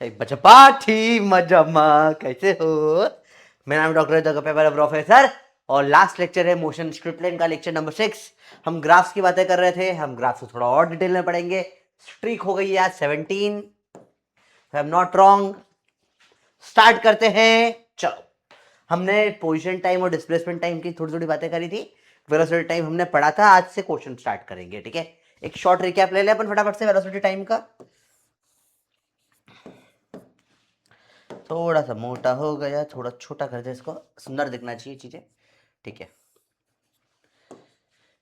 एक बच्चा पाठी मजमा, कैसे हो? मेरा नाम डॉक्टर पेपर प्रोफेसर, और लास्ट लेक्चर है मोशन स्क्रिप्ट लाइन का, लेक्चर नंबर 6। हम ग्राफ्स की बातें कर रहे थे, हम ग्राफ्स को थोड़ा और डिटेल में पढ़ेंगे। स्ट्रीक हो गई है आज 17, I am not wrong. Start करते हैं, चलो। हमने पोजीशन टाइम और डिस्प्लेसमेंट टाइम की थोड़ी थोड़ी बातें करी थी। वेलोसिटी टाइम हमने पढ़ा था, आज से क्वेश्चन स्टार्ट करेंगे, ठीक है। एक शॉर्ट रिकैप ले लें अपन फटाफट से वेलोसिटी टाइम का। थोड़ा सा मोटा हो गया, थोड़ा छोटा कर दे इसको, सुंदर दिखना चाहिए चीजें, ठीक है।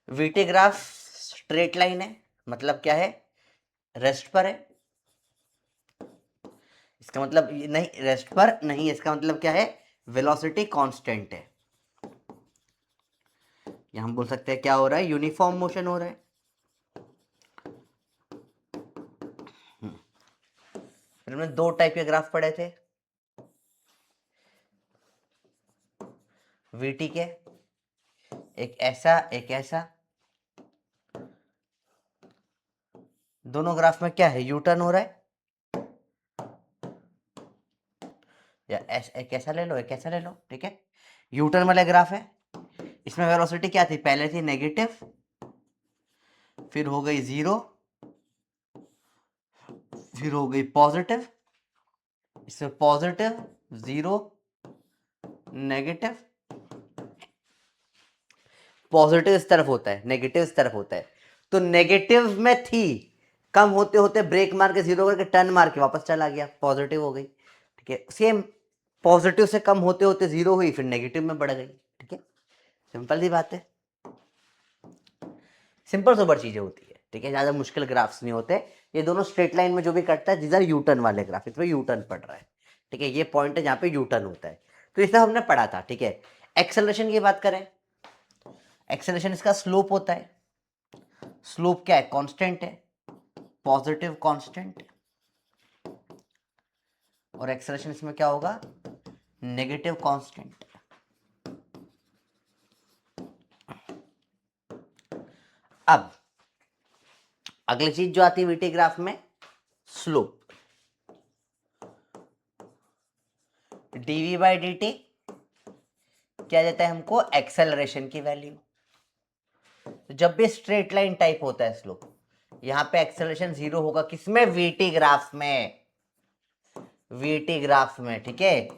वीटी ग्राफ स्ट्रेट लाइन है, मतलब क्या है? रेस्ट पर है। इसका मतलब नहीं, रेस्ट पर नहीं, इसका मतलब क्या है? वेलोसिटी कांस्टेंट है। या हम बोल सकते हैं क्या हो रहा है? यूनिफॉर्म मोशन हो रहा है। फिर हमने दो टाइप के ग्राफ पढ़े थे वीटी के, एक ऐसा एक ऐसा। दोनों ग्राफ में क्या है? यू टर्न हो रहा है। या एक ऐसा ले लो, एक ऐसा ले लो, ठीक है। यू टर्न वाला ग्राफ है। इसमें वेलोसिटी क्या थी? पहले थी नेगेटिव, फिर हो गई जीरो, फिर हो गई पॉजिटिव। इसमें पॉजिटिव, जीरो, नेगेटिव। पॉजिटिव इस तरफ होता है, नेगेटिव इस तरफ होता है। तो नेगेटिव में थी, कम होते होते ब्रेक मार के जीरो करके टर्न मार के वापस चला गया, पॉजिटिव हो गई, ठीक है। सेम पॉजिटिव से कम होते होते जीरो हुई, फिर नेगेटिव में बढ़ गई, ठीक है। सिंपल सी बात है, सिंपल सोबर चीजें होती है, ठीक है। ज्यादा मुश्किल ग्राफ्स नहीं होते। ये दोनों स्ट्रेट लाइन में जो भी कटता है, जिधर यूटर्न वाले ग्राफ, इसमें यूटर्न पड़ रहा है, ठीक है। ये पॉइंट है जहां पे यूटर्न होता है, तो इसे हमने पढ़ा था, ठीक है। एक्सेलरेशन की बात करें, एक्सेलरेशन इसका स्लोप होता है। स्लोप क्या है? कांस्टेंट है, पॉजिटिव कांस्टेंट। और एक्सेलरेशन इसमें क्या होगा? Negative constant. अब अगली चीज जो आती है वीटी ग्राफ में, slope. Dv by d t क्या देता है हमको? एक्सेलरेशन की वैल्यू। तो जब भी स्ट्रेट लाइन टाइप होता है स्लोप, यहां पे एक्सेलरेशन जीरो होगा, किसमें? वीटी ग्राफ में, वीटी ग्राफ में, ठीक है।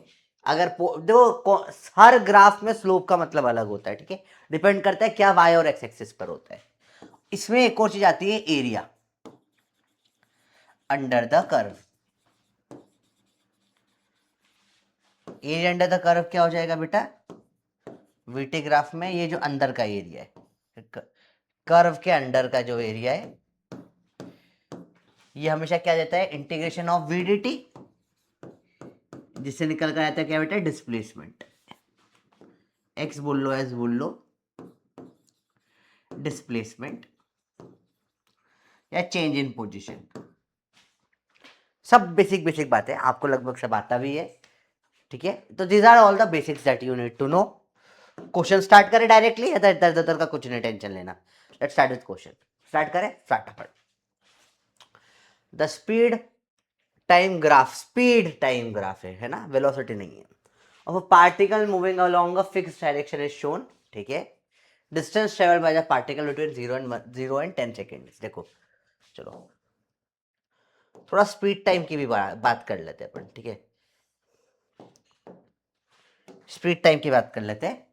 अगर देखो हर ग्राफ में स्लोप का मतलब अलग होता है, ठीक है। डिपेंड करता है क्या वाई और एक्स एक्सिस पर होता है। इसमें एक और चीज आती है, area under the curve. Area under the curve क्या हो जाएगा बेटा? वीटी ग्राफ में ये जो अंदर का एरिया है, कर्व के अंडर का जो एरिया है, ये हमेशा क्या देता है? इंटीग्रेशन ऑफ वीडीटी, जिससे निकल कर आता है क्या बेटा? डिस्प्लेसमेंट। एक्स बोल लो, एस बोल लो, डिस्प्लेसमेंट या चेंज इन पोजीशन। सब बेसिक बेसिक बातें आपको लगभग सब आता भी है, ठीक है। तो these are all the basics that you need to know. Question start करें डायरेक्टली, या इधर उधर का कुछ नहीं टेंशन लेना। Let's start with question. Start करें फटाफट। The speed time graph, speed time graph है ना, वेलोसिटी नहीं है, of a particle moving along a fixed direction is shown, ठीक है। Distance travelled by the particle between 0 and 10 seconds. देखो चलो थोड़ा स्पीड टाइम की भी बात कर लेते हैं अपन, ठीक है। स्पीड टाइम की बात कर लेते हैं।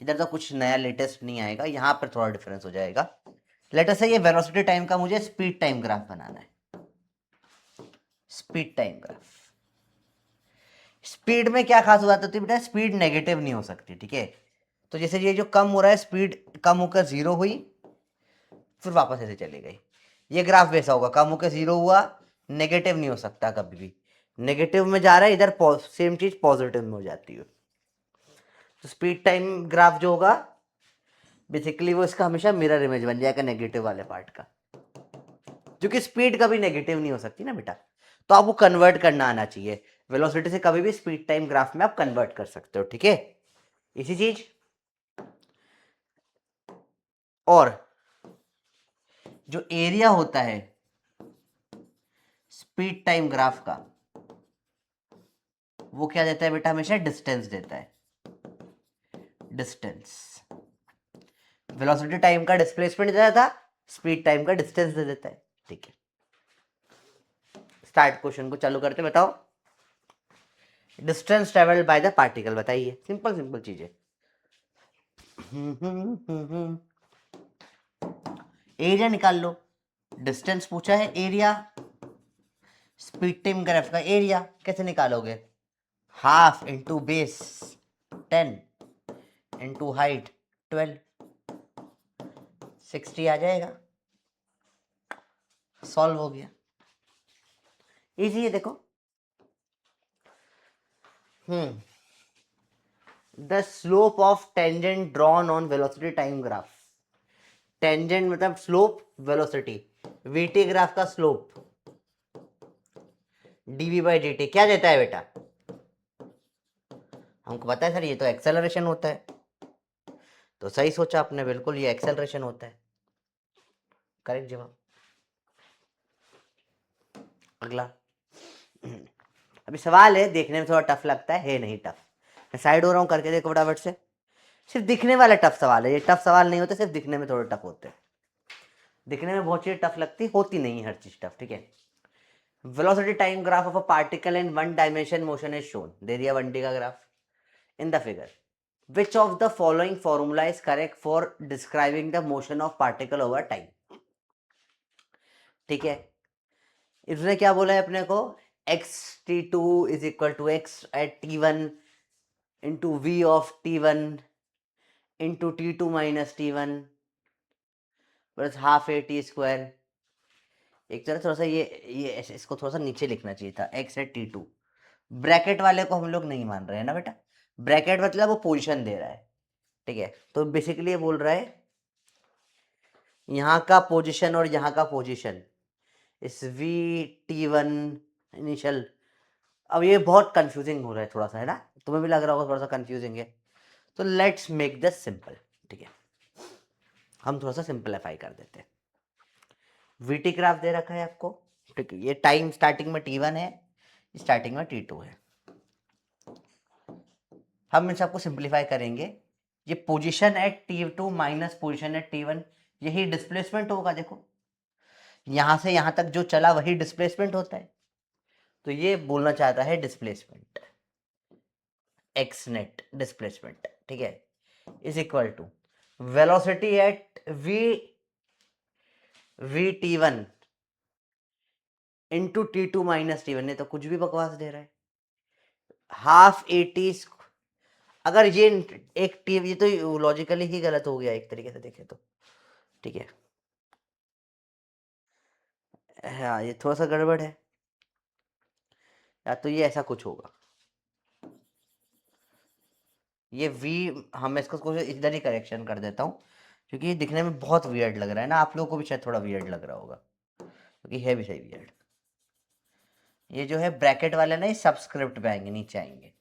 इधर तो कुछ नया लेटेस्ट नहीं आएगा, यहां पर थोड़ा डिफरेंस हो जाएगा। लेटेस्ट है ये वेलोसिटी टाइम का, मुझे स्पीड टाइम ग्राफ बनाना है। स्पीड टाइम ग्राफ, स्पीड में क्या खास बात होती है बेटा? स्पीड नेगेटिव नहीं हो सकती, ठीक है। तो जैसे ये जो कम हो रहा है, स्पीड कम होकर जीरो हुई, फिर वापस ऐसे चली गई। ये ग्राफ वैसा होगा, कम होकर जीरो हुआ, नेगेटिव नहीं हो सकता कभी भी। नेगेटिव में जा रहा है, इधर सेम चीज पॉजिटिव में हो जाती है। तो स्पीड टाइम ग्राफ जो होगा, बेसिकली वो इसका हमेशा मिरर इमेज बन जाएगा नेगेटिव वाले पार्ट का, क्योंकि स्पीड कभी नेगेटिव नहीं हो सकती ना बेटा। तो आपको कन्वर्ट करना आना चाहिए, वेलोसिटी से कभी भी स्पीड टाइम ग्राफ में आप कन्वर्ट कर सकते हो, ठीक है। इसी चीज। और जो एरिया होता है स्पीड टाइम ग्राफ का वो क्या देता है बेटा, हमेशा डिस्टेंस देता है, डिस्टेंस। वेलोसिटी टाइम का डिस्प्लेसमेंट दे देता, स्पीड टाइम का डिस्टेंस दे देता है। ठीक है, स्टार्ट क्वेश्चन को चालू करते, बताओ distance travelled by the particle, बताइए, सिंपल सिंपल चीजें। एरिया निकाल लो, डिस्टेंस पूछा है, एरिया, स्पीड टाइम ग्राफ का एरिया कैसे निकालोगे, half into base 10 into height 12, 60 आ जाएगा, सॉल्व हो गया, इजी है। देखो the slope of tangent drawn on velocity time graph, tangent मतलब स्लोप, वेलोसिटी, वीटी ग्राफ का slope dv by d t क्या देता है बेटा, हमको पता है सर ये तो एक्सेलरेशन होता है, तो सही सोचा आपने, बिल्कुल ये एक्सेलरेशन होता है, करेक्ट जवाब। अगला, अभी सवाल है, देखने में थोड़ा टफ लगता है नहीं टफ, मैं साइड हो रहा हूँ, करके देखो फटाफट से, सिर्फ दिखने वाला टफ सवाल है, ये टफ सवाल नहीं होते, सिर्फ दिखने में थोड़े टफ होते हैं, दिखने में बहुत चीज टफ लगती, होती नहीं हर चीज टफ। ठीक है, velocity time graph of a particle in one dimension motion is shown, दे दिया 1D का graph in the figure, which of the following formula is correct for describing the motion of particle over time. ठीक है, इसने क्या बोला है अपने को, x t two is equal to x at T1 into v of T1 into T2 minus T1 plus half AT²। एक तरह थोड़ा सा ये इसको थोड़ा सा नीचे लिखना चाहिए था, एक्स एट T2, ब्रैकेट वाले को हम लोग नहीं मान रहे हैं ना बेटा, ब्रैकेट मतलब वो पोजीशन दे रहा है। ठीक है, तो बेसिकली ये बोल रहा है यहाँ का पोजीशन और यहाँ का पोजीशन, इस VT1 इनिशियल, अब ये बहुत कंफ्यूजिंग हो रहा है थोड़ा सा, है ना, तुम्हें भी लग रहा होगा थोड़ा सा कंफ्यूजिंग है, तो लेट्स मेक दिस सिंपल। ठीक है, हम थोड़ा सा सिंपलीफाई कर देते हैं। VT ग्राफ दे रखा है आपको, ठीक है, ये टाइम स्टार्टिंग में T1 है, स्टार्टिंग में T2 है, हम इन सबको सिंप्लीफाई करेंगे, ये position at T2 minus position at T1, यही डिस्प्लेसमेंट होगा। देखो यहां से यहां तक जो चला वही डिस्प्लेसमेंट होता है, तो ये बोलना चाहता है डिस्प्लेसमेंट, एक्स नेट डिस्प्लेसमेंट। ठीक है, is equal to velocity at V T1 into T2 minus T1, ये तो कुछ भी बकवास दे रहा है, हाफ AT, अगर ये एक टी, ये तो लॉजिकली ही गलत हो गया एक तरीके से देखे तो। ठीक है, हाँ ये थोड़ा सा गड़बड़ है, या तो ये ऐसा कुछ होगा, ये V, हम इसको कुछ इधर ही करेक्शन कर देता हूँ, क्योंकि ये दिखने में बहुत वियर्ड लग रहा है ना, आप लोगों को भी शायद थोड़ा वियर्ड लग रहा होगा, क्योंकि है भी सही वियर्ड। ये जो है ब्रैकेट वाले ना, ये सबस्क्रिप्ट पे आएंगे, नीचे आएंगे।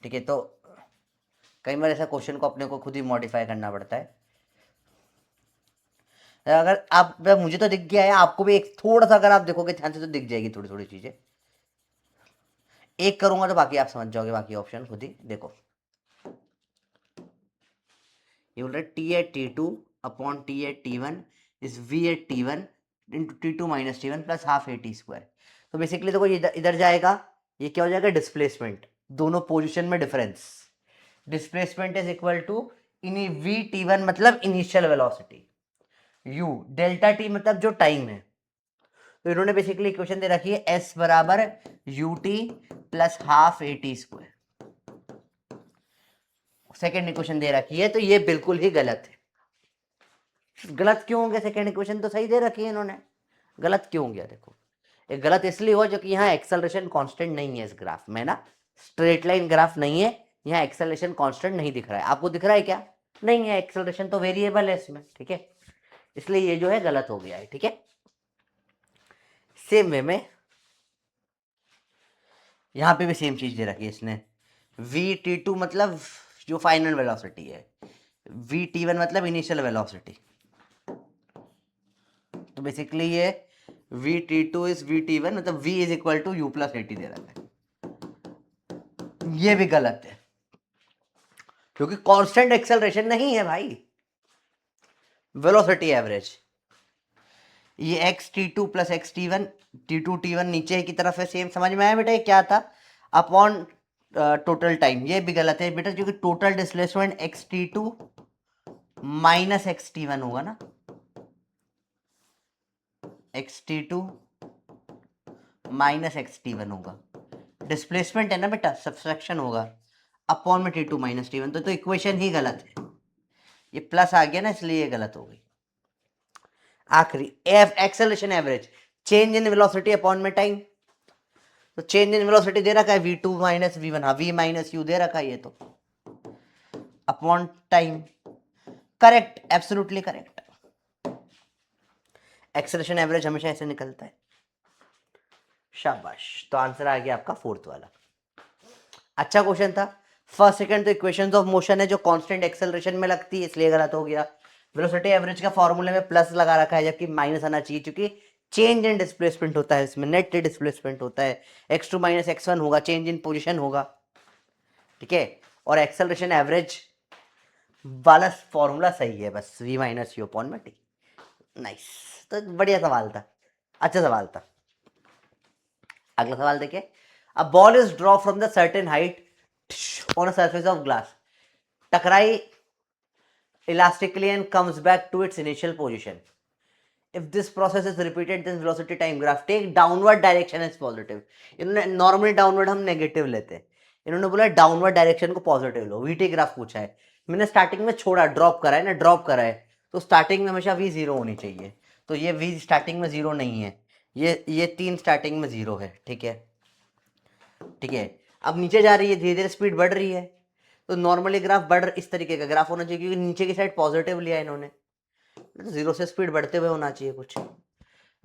ठीक है, तो कई बार ऐसा क्वेश्चन को अपने को खुद ही मॉडिफाई करना पड़ता है, अगर आप, मुझे तो दिख गया है, आपको भी एक थोड़ा सा अगर आप देखोगे ध्यान से तो दिख जाएगी थोड़ी थोड़ी चीजें, एक करूंगा तो बाकी आप समझ जाओगे, बाकी ऑप्शन खुद ही देखो। ये बोल रहा है T at T2 upon T at T1 is V at T1 into T2 minus T1 plus half AT²। तो बेसिकली देखो ये इधर जाएगा, ये क्या हो जाएगा, डिस्प्लेसमेंट, दोनों पोजिशन में difference, displacement is equal to इन VT1 मतलब initial velocity, U delta T मतलब जो टाइम है, तो इन्होंने बेसिकली इक्वेशन दे रखी है S बराबर UT plus half AT², second equation दे रखी है, तो ये बिल्कुल ही गलत है। गलत क्यों हो गया, सेकेंड इक्वेशन तो सही दे रखी है इन्होंने, गलत क्यों हो गया, देखो ये गलत इसलिए हुआ जो कि यहाँ एक्सेलरेशन कांस्टेंट नहीं है इस ग्राफ में ना, स्ट्रेट लाइन ग्राफ नहीं है, यहाँ एक्सेलरेशन कांस्टेंट नहीं दिख रहा है, आपको दिख रहा है क्या, नहीं है, एक्सेलरेशन तो वेरिएबल है इसमें। ठीक है, इसलिए ये जो है गलत हो गया है। ठीक है, सेम वे में यहाँ पे भी सेम चीज दे रखी है इसने, VT2 मतलब जो फाइनल वेलोसिटी है, VT1 मतलब इनिशियल वेलोसिटी, तो बेसिकली ये v t two is v t one, मतलब v is equal to u plus a t दे रखा है। ये भी गलत है क्योंकि कांस्टेंट एक्सेलरेशन नहीं है भाई, वेलोसिटी एवरेज। ये x t two plus x t one, t two t one नीचे की तरफ है, सेम। समझ में आया बेटा ये क्या था? Upon total time. ये भी गलत है बेटा क्योंकि total displacement x t two minus x t one होगा ना, x t two minus x t one होगा। डिस्प्लेसमेंट है ना बेटा, सब्सट्रैक्शन होगा अपॉन में t two minus t one, तो इक्वेशन ही गलत है। ये प्लस आ गया ना, इसलिए ये गलत हो गई। आखिरी acceleration average, change in velocity upon में टाइम। तो चेंज इन वेलोसिटी दे रखा है v2 two minus v one, हाँ v माइनस यू दे रखा है ये तो, upon time. Correct, absolutely correct. Acceleration average हमेशा ऐसे निकलता है। शाबाश, तो आंसर आ गया आपका फोर्थ वाला। अच्छा क्वेश्चन था। फर्स्ट सेकंड तो इक्वेशंस ऑफ मोशन है जो कांस्टेंट एक्सेलरेशन में लगती है, इसलिए गलत हो गया। वेलोसिटी एवरेज का फॉर्मूले में प्लस लगा रखा है जबकि माइनस आना चाहिए, क्योंकि चेंज इन डिस्प्लेसमेंट होता है इसमें, नेट डिस्प्लेसमेंट होता है। x2 माइनस x1 होगा, चेंज इन पोजिशन होगा, ठीक है। और एक्सेलरेशन एवरेज वाला फॉर्मूला सही है, बस v माइनस यू अपॉन में टी। नाइस, तो बढ़िया सवाल था, अच्छा सवाल था। अगला सवाल देखिए। A ball is draw from the certain height on a surface of glass, टकराई elastically and comes back to its initial position. If this process is repeated, then velocity time graph take downward direction is positive. इन्होंने normally downward हम negative लेते हैं, इन्होंने बोला downward direction को positive लो। VT graph पूछा है, मैंने स्टार्टिंग में छोड़ा, ड्रॉप करा है ना, ड्रॉप करा है, तो स्टार्टिंग में हमेशा वी जीरो होनी चाहिए। तो ये वी स्टार्टिंग में जीरो नहीं है, ये तीन स्टार्टिंग में जीरो है, ठीक है, ठीक है। अब नीचे जा रही है, धीरे धीरे स्पीड बढ़ रही है, तो नॉर्मली ग्राफ बढ़ इस तरीके का ग्राफ होना चाहिए, क्योंकि नीचे की साइड पॉजिटिव लिया इन्होंने, तो जीरो से स्पीड बढ़ते हुए होना चाहिए कुछ।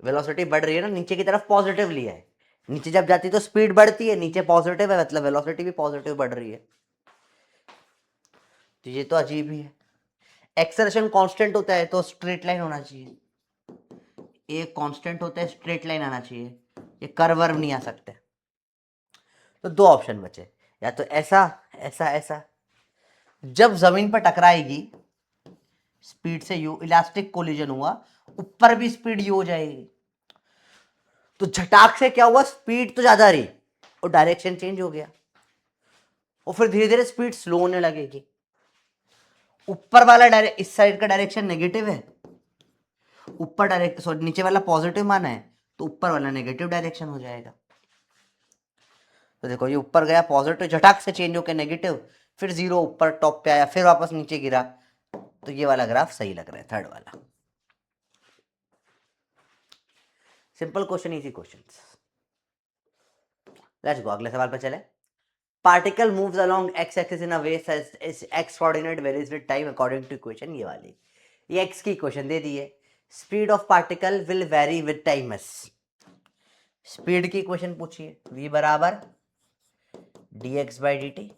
वेलोसिटी बढ़ रही है ना, नीचे की तरफ पॉजिटिव लिया है, नीचे जब जाती है तो स्पीड बढ़ती है, नीचे पॉजिटिव है मतलब वेलोसिटी भी पॉजिटिव बढ़ रही है। तो ये तो अजीब ही है। एक्सेलरेशन कांस्टेंट होता है तो स्ट्रेट लाइन होना चाहिए, एक कांस्टेंट होता है, स्ट्रेट लाइन आना चाहिए, ये कर्व वर्व नहीं आ सकते। तो दो ऑप्शन बचे, या तो ऐसा ऐसा ऐसा। जब जमीन पर टकराएगी स्पीड से यू, इलास्टिक कोलिजन हुआ, ऊपर भी स्पीड यू हो जाएगी, तो झटाक से क्या हुआ, स्पीड तो ज्यादा रही और डायरेक्शन चेंज हो गया, और फिर धीरे धीरे स्पीड स्लो होने लगेगी। ऊपर वाला डायरेक्ट, इस साइड का डायरेक्शन नेगेटिव है, ऊपर डायरेक्ट सॉरी नीचे वाला पॉजिटिव माना है, तो ऊपर वाला नेगेटिव डायरेक्शन हो जाएगा। तो देखो ये ऊपर गया पॉजिटिव, झटाक से चेंज होकर नेगेटिव, फिर जीरो, ऊपर टॉप पे आया, फिर वापस नीचे गिरा, तो ये वाला ग्राफ सही लग रहा है, थर्ड वाला। Simple question, easy question. Let's go, अगले सवाल पर चले। Particle moves along x axis in a way such x coordinate varies with time according to equation, ये वाली, ये एक्स की इक्वेशन दे दी है। Speed of particle will vary with time as, speed की इक्वेशन पूछिए, v बराबर d x by d t,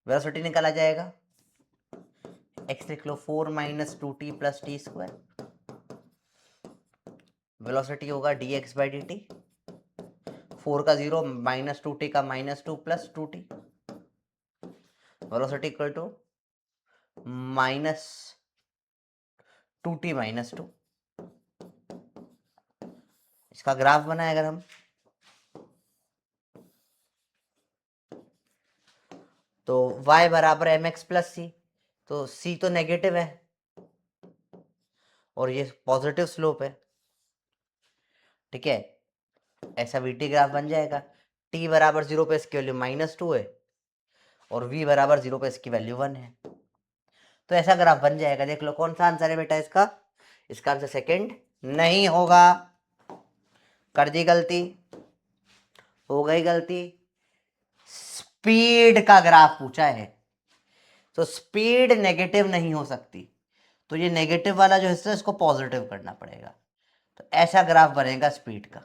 velocity निकाला जाएगा, x लिख लो 4 minus two t plus T square, velocity होगा d x by d t, 4 का 0 माइनस टू टी का minus two plus two t, velocity equal to minus two t minus two. इसका graph बनाए अगर हम, तो y बराबर एम एक्स प्लस सी, तो c तो नेगेटिव है और ये पॉजिटिव स्लोप है, ठीक है। ऐसा वीटी ग्राफ बन जाएगा, t बराबर 0 पे इसकी वैल्यू माइनस टू है और v बराबर 0 पे इसकी वैल्यू 1 है, तो ऐसा ग्राफ बन जाएगा। देख लो कौन सा आंसर है बेटा इसका, इसका आंसर सेकंड नहीं होगा, कर दी गलती, हो गई गलती। स्पीड का ग्राफ पूछा है, तो स्पीड नेगेटिव नहीं हो सकती, तो ये नेगेटिव वाला जो हिस्सा है इसको पॉजिटिव करना पड़ेगा, तो ऐसा ग्राफ बनेगा स्पीड का,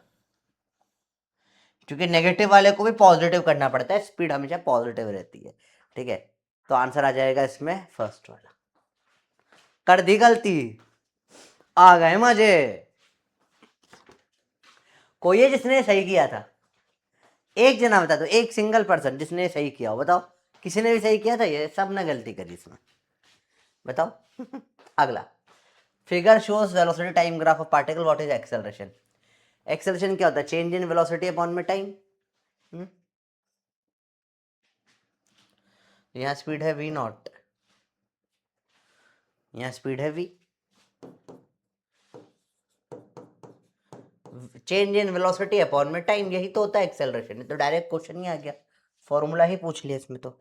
क्योंकि नेगेटिव वाले को भी पॉजिटिव करना पड़ता है, स्पीड हमेशा पॉजिटिव रहती है, ठीक है। तो आंसर आ जाएगा इसमें फर्स्ट वाला। कर दी गलती, आ गए मजे। कोई है जिसने सही किया था? एक जना बता दो, एक सिंगल पर्सन जिसने सही किया हो, बताओ। किसी ने भी सही किया था? ये सब ने गलती करी इसमें, बताओ। अगला, figure shows velocity time graph of particle, what is acceleration? Acceleration क्या होता है? चेंज इन वेलोसिटी अपॉन में टाइम। यहाँ स्पीड है v नॉट, यहाँ स्पीड है v, change in velocity upon में टाइम, यही तो होता है एक्सेलरेशन। तो डायरेक्ट क्वेश्चन ही आ गया, फॉर्मूला ही पूछ लिया इसमें तो।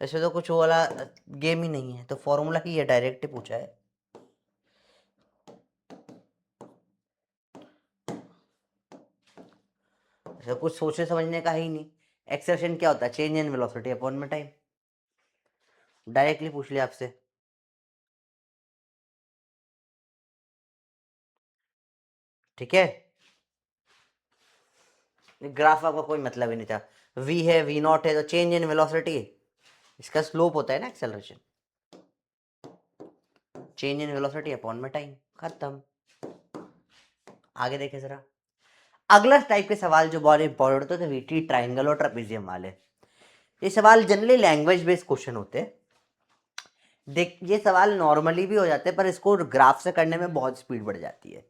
ऐसे तो कुछ वो वाला गेम ही नहीं है, तो फॉर्मूला ही है, डायरेक्ट ही पूछा है। ऐसा कुछ सोचने समझने का ही नहीं। एक्सेलरेशन क्या होता है? चेंज इन वेलोसिटी अपॉन में टाइम, डायरेक्टली पूछ लिया आपसे। ठीक है, ग्राफ आपका कोई मतलब ही नहीं था। v है, v नॉट है, तो चेंज इन वेलोसिटी, इसका स्लोप होता है ना acceleration. Change in velocity upon में टाइम, खत्म। आगे देखे जरा। अगला टाइप के सवाल जो बहुत इंपॉर्टेंट होते थे, वीटी, ट्राइंगल और ट्रेपेजियम वाले। ये सवाल जनरली लैंग्वेज बेस्ड क्वेश्चन होते हैं। देख, ये सवाल नॉर्मली भी हो जाते हैं, पर इसको ग्राफ से करने में बहुत स्पीड बढ़ जाती है।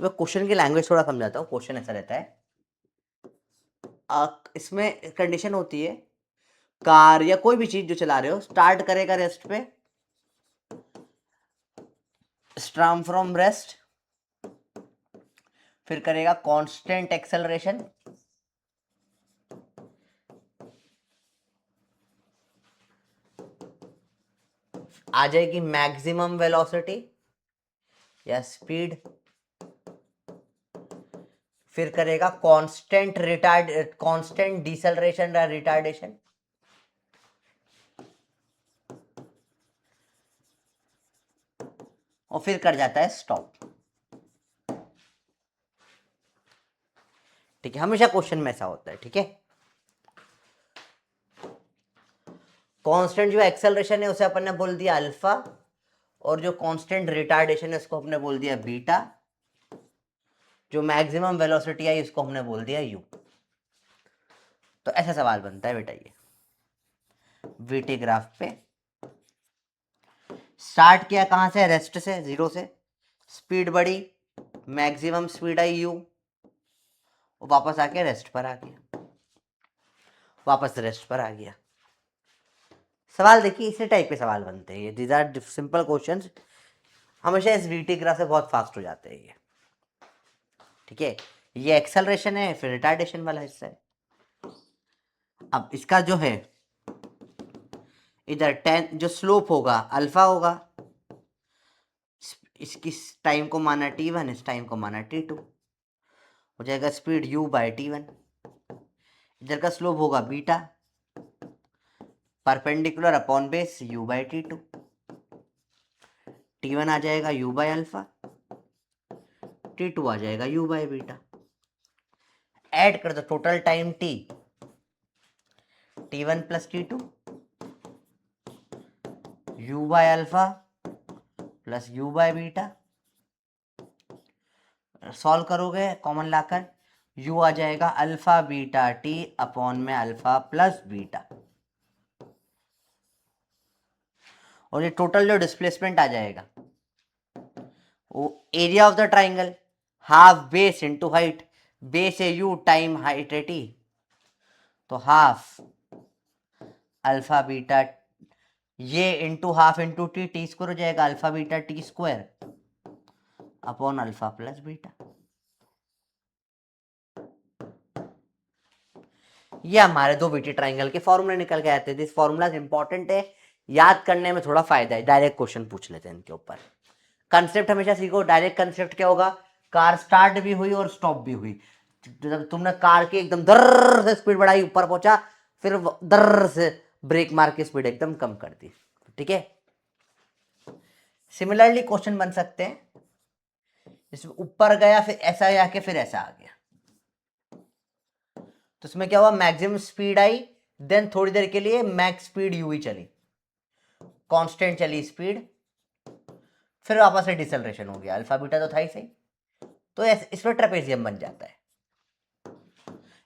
तो मैं क्वेश्चन की लैंग्वेज थोड़ा समझाता हूँ। क्वेश्चन ऐसा रहता है, इसमें कंडीशन होती है, कार या कोई भी चीज जो चला रहे हो, स्टार्ट करेगा रेस्ट पे, स्टार्ट फ्रॉम रेस्ट, फिर करेगा कांस्टेंट एक्सेलरेशन, आ जाएगी मैक्सिमम वेलोसिटी या स्पीड, फिर करेगा कांस्टेंट डिसेलरेशन या रिटार्डेशन, और फिर कर जाता है स्टॉप। ठीक है, हमेशा क्वेश्चन में ऐसा होता है। ठीक है, कांस्टेंट जो एक्सेलरेशन है उसे अपन ने बोल दिया अल्फा, और जो कांस्टेंट रिटार्डेशन है उसको हमने बोल दिया बीटा, जो मैक्सिमम वेलोसिटी आई उसको हमने बोल दिया यू। तो ऐसा सवाल बनता है बेटा। ये वीटी ग्राफ पे स्टार्ट किया कहां से? रेस्ट से, जीरो से, स्पीड बढ़ी, मैक्सिमम स्पीड आई यू, वापस आके रेस्ट पर आ गया, वापस रेस्ट पर आ गया। सवाल देखिए, इसी टाइप के सवाल बनते हैं ये। दीज आर सिंपल क्वेश्चंस, हमेशा इस वीटी ग्राफ से बहुत फास्ट हो जाते हैं ये। ठीक है, ये एक्सेलरेशन है, फिर रिटार्डेशन वाला हिस्सा है। अब इसका जो है इधर 10 जो स्लोप होगा अल्फा होगा, इसकी टाइम को माना t1, इस टाइम को माना t2, हो जाएगा स्पीड u बाई t1। इधर का स्लोप होगा beta, perpendicular upon base u by t2, t1 आ जाएगा u बाई अल्फा, t2 आ जाएगा u बाई बीटा। ऐड कर दो total time t, t1 plus t2, u by alpha plus u by beta. Solve करोगे common लाकर, u आ जाएगा alpha beta t upon में alpha plus beta, और ये total जो displacement आ जाएगा वो area of the triangle, half base into height, base है u time height है t, तो हाफ अल्फा बीटा ये into half into T, T square हो जाएगा alpha beta T square upon alpha plus beta. ये हमारे दो बीटी ट्राइंगल के फॉर्मूले निकल के आते थे। दिस फॉर्मूला इंपॉर्टेंट है, याद करने में थोड़ा फायदा है। डायरेक्ट क्वेश्चन पूछ लेते हैं इनके ऊपर। कंसेप्ट हमेशा सीखो। डायरेक्ट कंसेप्ट क्या होगा? कार स्टार्ट भी हुई और स्टॉप भी हुई। जब तुमने कार की एकदम दर्र से स्पीड बढ़ाई, ऊपर पहुंचा, फिर दर्र से ब्रेक मार के स्पीड एकदम कम कर दी। ठीक है, सिमिलरली क्वेश्चन बन सकते हैं, इसमें ऊपर गया, फिर ऐसा आके फिर ऐसा आ गया, तो इसमें क्या हुआ? मैक्सिमम स्पीड आई, देन थोड़ी देर के लिए मैक्स स्पीड यू ही चली, कांस्टेंट चली स्पीड, फिर वापस से डिसेलरेशन हो गया। अल्फा बीटा तो था ही सही, तो इस पर ट्रेपेजियम बन जाता है।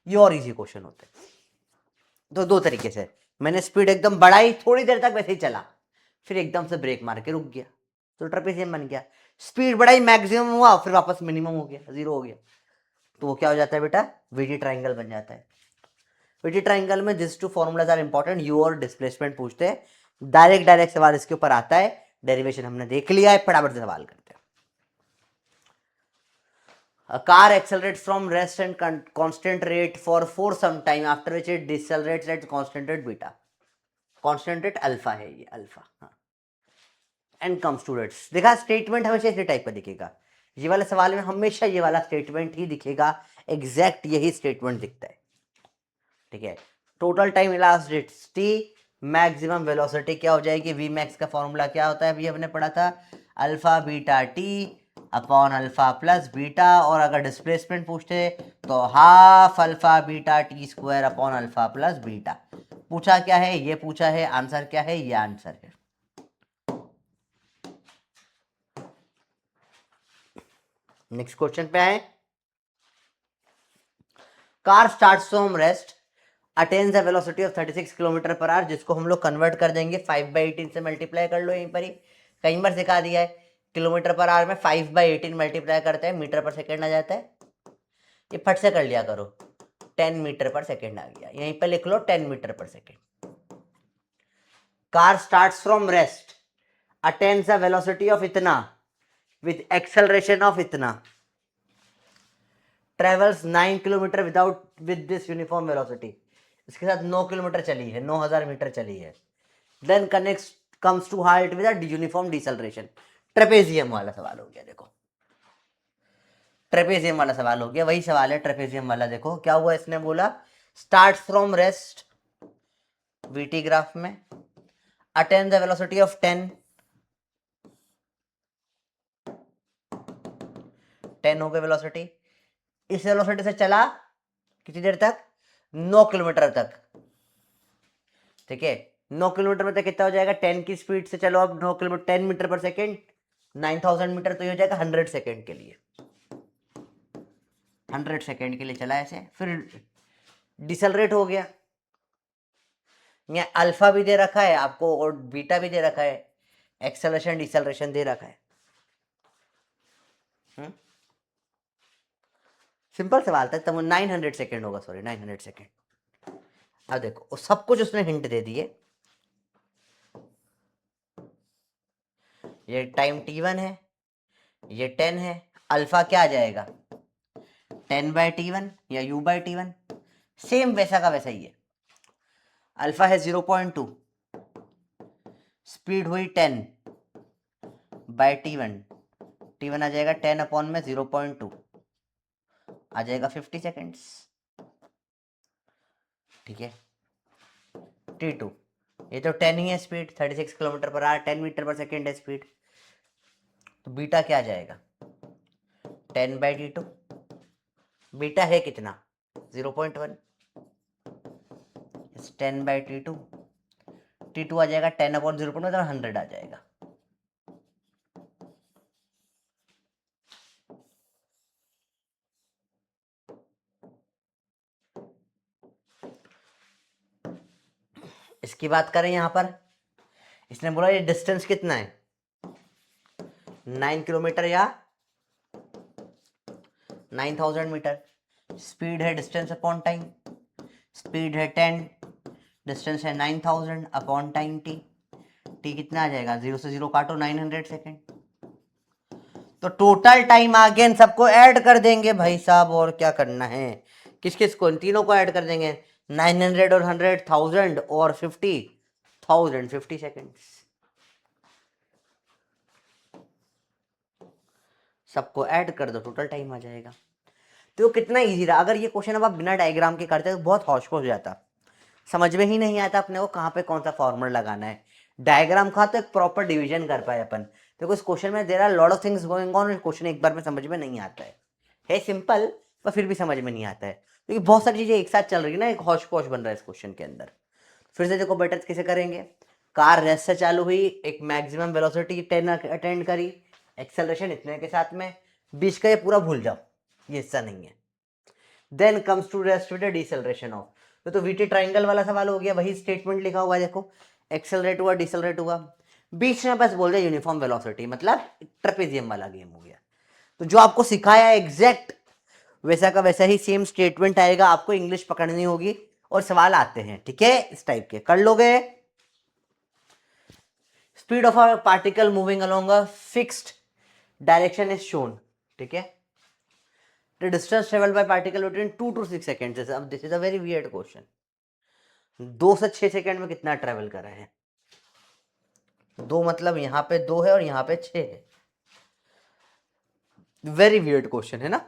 ये और इजी क्वेश्चन होते हैं। तो दो तरीके से, मैंने स्पीड एकदम बढ़ाई, थोड़ी देर तक वैसे ही चला, फिर एकदम से ब्रेक मार के रुक गया, तो ट्रेपेजियम बन गया। स्पीड बढ़ाई, मैक्सिमम हुआ, फिर वापस मिनिमम हो गया, जीरो हो गया, तो वो क्या हो जाता है बेटा, वीटी ट्राइंगल बन जाता है। वीटी ट्राइंगल में this two formulas are important, u और डिस्प्लेसमेंट पूछते हैं, डायरेक्ट सवाल इसके ऊपर आता है, डेरिवेशन हमने देख लिया है, फटाफट से सवाल करते हैं। A car accelerates from rest and constant rate for some time, after which it decelerates at constant rate beta. Constant rate alpha है ये, अल्फा। हाँ, एंड कम्स टू रेट्स। देखा, स्टेटमेंट हमेशा इसी टाइप का दिखेगा, ये वाले सवाल में हमेशा ये वाला स्टेटमेंट ही दिखेगा, एग्जैक्ट यही स्टेटमेंट दिखता है, ठीक है। Total time elastic T, maximum velocity क्या हो जाएगी, वी मैक्स का फॉर्मूला क्या होता है, अभी हमने पढ़ा था, alpha beta T upon alpha plus beta, और अगर डिस्प्लेसमेंट पूछते तो half alpha beta T square upon alpha plus beta. पूछा क्या है, ये पूछा है, आंसर क्या है, ये आंसर है। नेक्स्ट क्वेश्चन पे आए। Car starts from rest, attains the velocity of 36 kilometre per our, जिसको हम लोग कन्वर्ट कर देंगे 5/18 से मल्टीप्लाई कर लो, यहीं पर ही कई बार सिखा दिया है, किलोमीटर पर आवर में 5/18 मल्टीप्लाई करते हैं, मीटर पर सेकेंड आ जाता है, ये फट से कर लिया करो, 10 मीटर पर सेकेंड आ गया, यहीं पर लिख लो 10 metre per second. Car starts from rest, attains the velocity of इतना विद एक्सेलरेशन ऑफ इतना, travels 9 kilometre with this uniform velocity, इसके साथ 9 किलोमीटर चली है, 9000 मीटर चली है, then connect comes to halt with uniform deceleration. Trapezium वाला सवाल हो गया, देखो ट्रेपेजियम वाला सवाल हो गया, वही सवाल है ट्रेपेजियम वाला। देखो क्या हुआ, इसने बोला start from rest VT graph में, अटेन द वेलोसिटी ऑफ 10 हो गई वेलोसिटी, इस वेलोसिटी से चला कितनी देर तक, 9 किलोमीटर तक, ठीक है। 9 किलोमीटर में तक कितना हो जाएगा, 10 की स्पीड से चलो अब 9 kilometre, 10 metre per second, 9000 metre, तो ये हो जाएगा 100 सेकेंड के लिए, 100 सेकेंड के लिए चला ऐसे, फिर डिसलरेट हो गया, यहाँ अल्फा भी दे रखा है आपको और बीटा भी दे रखा है, एक्सेलरेशन डिसलरेशन दे रखा है। सिंपल सवाल था, तब 900 सेकेंड होगा, सॉरी 900 सेकेंड। अब देखो सब कुछ उसने हिंट दे दिए, ये टाइम t1 है, ये 10 है, अल्फा क्या आ जाएगा 10/t1 या u/t1, सेम वैसा का वैसा ही है। अल्फा है 0.2, स्पीड हुई 10/t1, t1 आ जाएगा 10 अपॉन में 0.2, आ जाएगा 50 सेकेंड्स, ठीक है। t2 ये तो 10 ही है speed, 36 kilometre per hour, 10 metre per second है स्पीड, तो बीटा क्या आ जाएगा 10/t2, बीटा है कितना 0.1, 10/t2, t2 आ जाएगा 10 अपॉन 0.1 मतलब 100 आ जाएगा। इसकी बात करें यहां पर, इसने बोला ये डिस्टेंस कितना है 9 किलोमीटर या 9000 मीटर, स्पीड है डिस्टेंस अपॉन टाइम, स्पीड है 10, डिस्टेंस है 9000 अपॉन टाइम टी, टी कितना आ जाएगा 0 से 0 काटो 900 सेकेंड, तो टोटल टाइम आ गया, इन सबको ऐड कर देंगे भाई साहब, और क्या करना है, किस किस को, इन तीनों को ऐड कर देंगे, 900 और 100, 1000 और 50,000, 50 सेकेंड्स, सबको ऐड कर दो, टोटल टाइम आ जाएगा। तो कितना इजी रहा, अगर ये क्वेश्चन अब आप बिना डायग्राम के करते तो बहुत हौश हो जाता, समझ में ही नहीं आता अपने को कहाँ पे कौन सा फॉर्मूला लगाना है, डायग्राम का तो एक प्रॉपर डिवीजन कर पाए अपन। देखो इस क्वेश्चन में there are lot of things going on, question एक बार में समझ में नहीं आता है सिंपल, पर फिर भी समझ में नहीं आता है, क्योंकि बहुत सारी चीजें एक साथ चल रही है ना, एक हौश पौश बन रहा है इस क्वेश्चन के अंदर। फिर से देखो बेटा कैसे करेंगे, कार रेस्ट से चालू हुई, एक मैक्सिमम वेलोसिटी 10 अटेंड करी, एक्सेलरेशन इतने के साथ में, बीच का ये पूरा भूल जाओ, ये हिस्सा नहीं है। Then comes to restricted deceleration of, तो वीटी ट्राइंगल वाला सवाल हो गया, वही स्टेटमेंट लिखा हुआ है, देखो एक्सेलरेट हुआ डिसेलरेट हुआ, बीच में बस बोल दे यूनिफॉर्म वेलोसिटी, मतलब ट्रेपेजियम वाला गेम हो गया। तो जो आपको सिखाया एग्जैक्ट वैसा का वैसा ही सेम स्टेटमेंट आएगा, आपको इंग्लिश पकड़नी होगी और सवाल आते हैं, ठीक है, इस टाइप के कर लोगे। Speed of a particle moving along a fixed direction is shown, ठीक है। The distance traveled by particle between 2 to 6 seconds is, अब this is a very weird question, 2 से 6 सेकंड में कितना ट्रेवल कर रहे हैं, 2 मतलब यहाँ पे 2 है और यहाँ पे 6 है, वेरी वियर्ड क्वेश्चन है ना।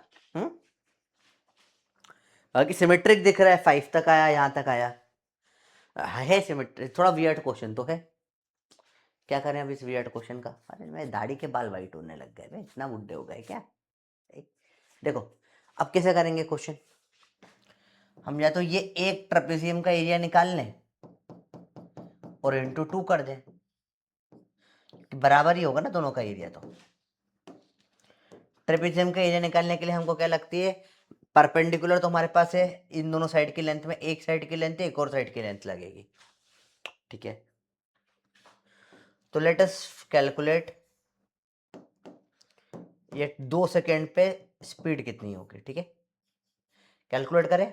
बाकी सिमेट्रिक दिख रहा है, 5 तक आया, यहाँ तक आया है सिमेट्रिक, थोड़ा वियर्ड क्वेश्चन तो है, क्या करें अब इस वियर्ड क्वेश्चन का। अरे मेरे दाढ़ी के बाल वाइट होने लग गए, इतना बुढ़े हो गए क्या। देखो अब कैसे करेंगे क्वेश्चन, हम या तो ये एक ट्रेपेजियम का एरिया निकाल लें और इंटू 2 कर दें, बराबर ही होगा ना दोनों का एरिया। तो ट्रेपेजियम का एरिया निकालने के लिए हमको क्या लगती है, परपेंडिकुलर तो हमारे पास है, इन दोनों साइड की लेंथ में एक साइड की लेंथ है, एक और साइड की लेंथ लगेगी, ठीक है। तो लेट अस कैलकुलेट ये 2 सेकेंड पे स्पीड कितनी होगी, ठीक है, कैलकुलेट करें,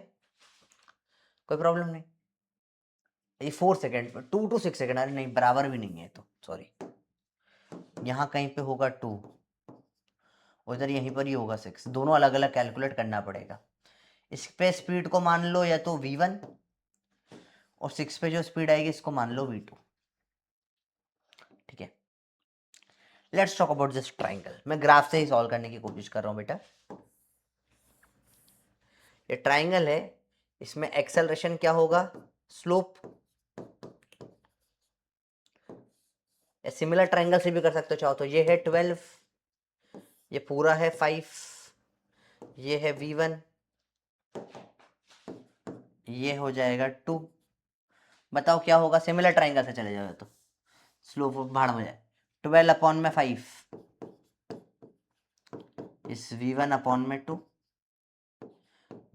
कोई प्रॉब्लम नहीं। ये 4 सेकेंड पे 2 to 6 सेकेंड, अरे नहीं बराबर भी नहीं है, तो सॉरी, यहाँ कहीं पे होगा 2, उधर यहीं पर ही होगा 6, दोनों अलग अलग कैलकुलेट करना पड़ेगा। इस पे स्पीड को मान लो या तो v1 और 6 पे जो स्पीड आएगी इसको मान लो v2, ठीक है। Let's talk about this triangle, मैं ग्राफ से ही सॉल्व करने की कोशिश कर रहा हूँ बेटा। ये ट्राइंगल है, इसमें एक्सेलरेशन क्या होगा, स्लोप, या सिमिलर ट्राइंगल से भी कर सकते हो चाहो तो, ये है 12, ये पूरा है 5, ये है v1, ये हो जाएगा 2, बताओ क्या होगा, सिमिलर ट्राइंगल से चले जाओ तो स्लोप भाड़ में जाए, 12 अपॉन में 5, इस v1 अपॉन में 2,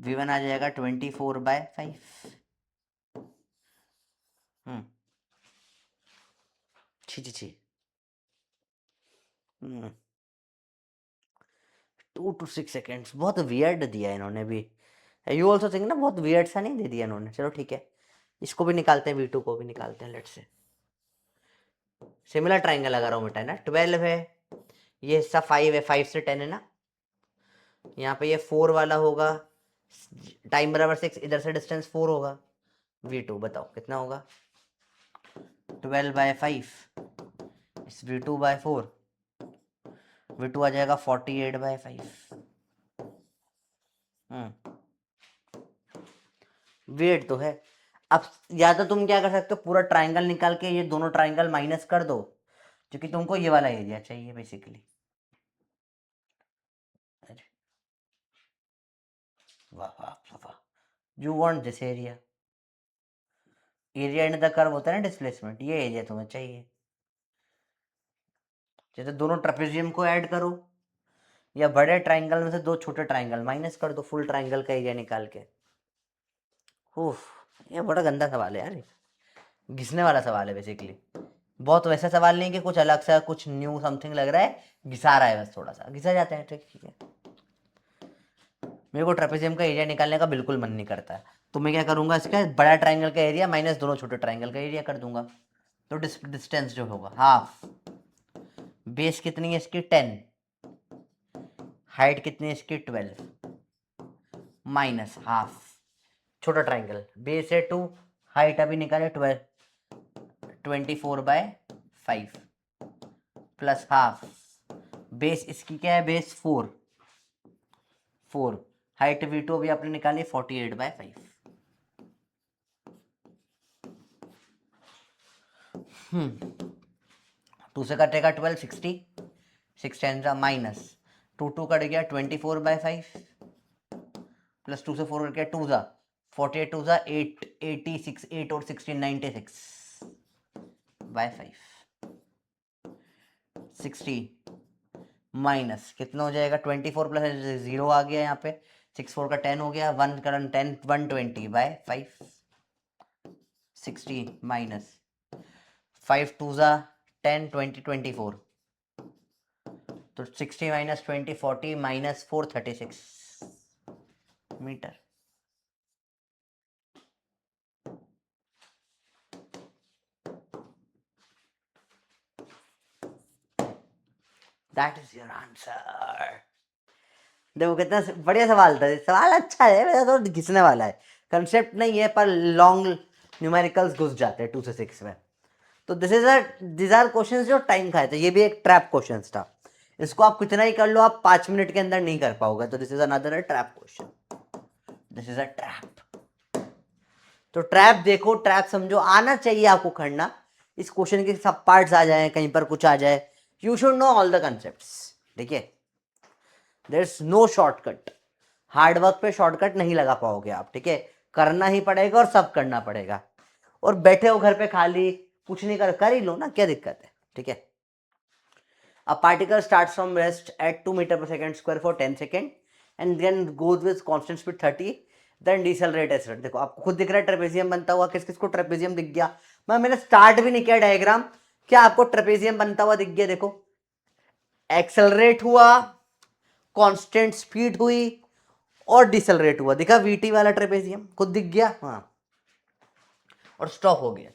v1 आ जाएगा 24/5। छी छी छी, 2 to 6 सेकेंड्स, बहुत वियर्ड दिया इन्होंने भी, यू ऑल्सो थिंक ना, बहुत वियर्ड सा नहीं दे दिया इन्होंने। चलो ठीक है, इसको भी निकालते हैं, v2 को भी निकालते हैं, लेट्स से सिमिलर ट्राइंगल लगा रहा हूँ बेटा ना, 12 है, ये हिस्सा 5 है, 5 से 10 है ना, यहाँ पे ये 4 वाला होगा, टाइम बराबर 6, इधर से डिस्टेंस 4 होगा, v2 बताओ कितना होगा, 12/5 इस v2/4, v2 आ जाएगा 48/5। वेट तो है। अब या तो तुम क्या कर सकते हो, पूरा ट्राइंगल निकाल के ये दोनों ट्राइंगल माइनस कर दो, क्योंकि तुमको ये वाला एरिया चाहिए बेसिकली। वाह वाह वाह, you want this area, area in the curve होता है ना डिस्प्लेसमेंट, ये एरिया तुम्हें चाहिए। जैसे दोनों ट्रेपेजियम को ऐड करो, या बड़े ट्राइंगल में से 2 छोटे ट्राइंगल माइनस कर दो, फुल ट्राइंगल का एरिया निकाल के। उफ, ये बड़ा गंदा सवाल है यार, घिसने वाला सवाल है बेसिकली, बहुत वैसा सवाल नहीं कि कुछ अलग सा कुछ न्यू समथिंग लग रहा है, घिसा रहा है बस, थोड़ा सा घिसा जाता है, ठीक है। मेरे को ट्रेपेजियम का एरिया निकालने का बिल्कुल मन नहीं करता है, तो मैं क्या करूंगा, इसका बड़ा ट्राइंगल का एरिया माइनस दोनों छोटे ट्राइंगल का एरिया कर दूंगा, तो डिस्टेंस जो होगा हाफ, बेस कितनी है इसकी 10, हाइट कितनी है इसकी 12, माइनस हाफ, छोटा ट्राइंगल बेस है 2, हाइट अभी निकाले 24/5 प्लस हाफ, बेस इसकी क्या है, बेस 4, हाइट v2 अभी आपने निकाली 48/5। 2 से कटेगा 12, 60, 6 10 माइनस 2 2 कट गया 24/5 प्लस 2 से 4 कट गया 2 जा 48, 2 जा 8, 86, 8 और 16 96/5, 60 माइनस कितना हो जाएगा 24 प्लस 0 आ गया यहाँ पे 6 4 का 10 हो गया 1 करंट 10 120 बाय 5 16 माइनस 5 2 जा 10 20 24 तो 60 माइनस 20 40 माइनस 4 36 metre. That is your answer. देखो कितना बढ़िया सवाल था, सवाल अच्छा है, मेरा तो घिसने वाला है, कंसेप्ट नहीं है पर लॉन्ग न्यूमेरिकल्स घुस जाते हैं 2 से 6 में। तो दिस आर क्वेश्चंस जो टाइम खाए थे, ये भी एक ट्रैप क्वेश्चन था, इसको आप कितना ही कर लो आप 5 मिनट के अंदर नहीं कर पाओगे, तो this is another trap question, this is a trap. तो ट्रैप देखो, ट्रैप समझो, आना चाहिए आपको करना, इस क्वेश्चन के सब पार्ट्स आ जाए, कहीं पर कुछ आ जाए, you should know all the concepts. देखिए there is no shortcut, hard work पे शॉर्टकट नहीं लगा पाओगे आप, ठीक है, करना ही पड़ेगा और सब करना पड़ेगा। और बैठे हो घर पे खाली कुछ नहीं कर ही लो ना, क्या दिक्कत है, ठीक है। A particle starts from rest at 2 meter per second square for 10 seconds and then goes with constant speed 30, then decelerate as rate। देखो आपको खुद दिख रहा है ट्रेपेजियम बनता हुआ, किस किस को ट्रेपेजियम दिख गया, मैंने स्टार्ट भी नहीं किया डायग्राम, क्या आपको ट्रेपेजियम बनता हुआ दिख गया, देखो एक्सेलरेट हुआ, कांस्टेंट स्पीड हुई और डिसेलरेट हुआ, दिखा वीटी वाला ट्रेपेजियम खुद दिख गया, हाँ, और स्टॉप हो गया।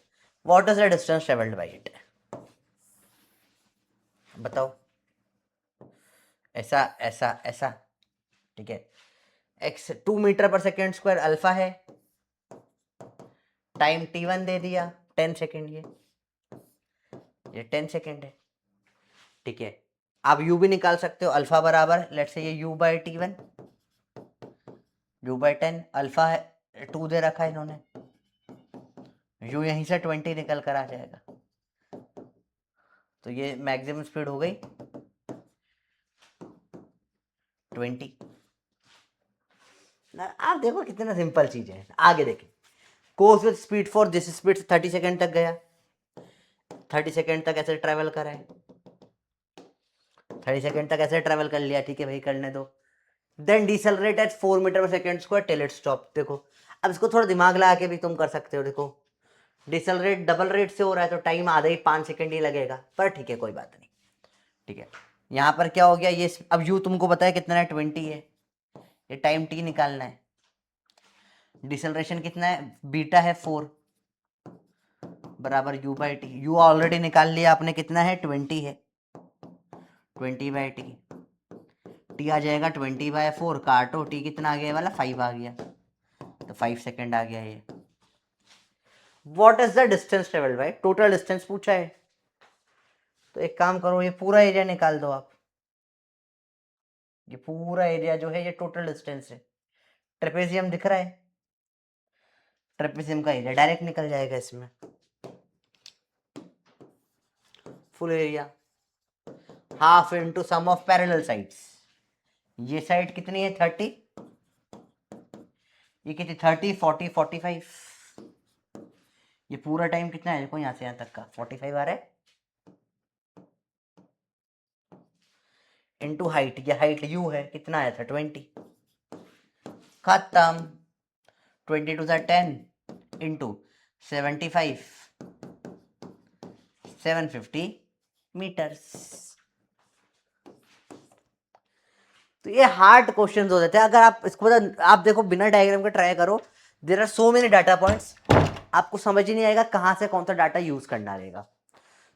What is the distance travelled bye it, बताओ, ऐसा ऐसा ऐसा, ठीक है, x 2 metre per second square alpha है, टाइम t1 दे दिया 10 सेकेंड, ये 10 सेकेंड है, ठीक है। आप u भी निकाल सकते हो, अल्फा बराबर लेट्स से ये u by t1, u by 10, alpha है 2 दे रखा है इन्होंने, u यहीं से 20 निकल कर आ जाएगा, तो ये मैक्सिमम स्पीड हो गई 20। आप देखो कितना सिंपल चीजें हैं, आगे देखें, course with speed for this speed 30 second तक गया, 30 सेकेंड तक ऐसे ट्रेवल करा है, 30 सेकेंड तक ऐसे ट्रेवल कर लिया, ठीक है भाई करने दो, then decelerate eight 4 metre per second square till it stop. देखो अब इसको थोड़ा दिमाग लगा के भी तुम कर सकते हो, देखो डिसेलरेट डबल रेट से हो रहा है तो टाइम आधा ही 5 सेकेंड ही लगेगा, पर ठीक है कोई बात नहीं, ठीक है। यहाँ पर क्या हो गया, ये अब यू तुमको पता है कितना है 20 है, ये टाइम टी निकालना है, डिसेलरेशन कितना है बीटा है 4 बराबर you by T, you already निकाल लिया आपने कितना है 20 है, 20 बाई टी, टी आ जाएगा 20/4, काटो टी कितना आ गया वाला 5 आ गया, तो 5 सेकेंड आ गया ये। What is the distance travelled bye, total distance पूछा है, तो एक काम करो ये पूरा एरिया निकाल दो आप, ये पूरा एरिया जो है ये टोटल डिस्टेंस है, ट्रेपेजियम दिख रहा है, ट्रेपेजियम का एरिया डायरेक्ट निकल जाएगा इसमें, full area half into sum of parallel sides, ये साइड कितनी है 30, ये कितनी 30 40 45, ये पूरा टाइम कितना है देखो यहाँ से यहाँ तक का 45 आ रहा है, इनटू हाइट, ये हाइट यू है कितना आया था 20, खत्म, 22 सा 10 इंटू 75 750 मीटर्स। तो ये हार्ड क्वेश्चंस हो जाते हैं, अगर आप इसको आप देखो बिना डायग्राम के ट्राई करो, there are so many data points, आपको समझ ही नहीं आएगा कहाँ से कौन सा डाटा यूज करना रहेगा,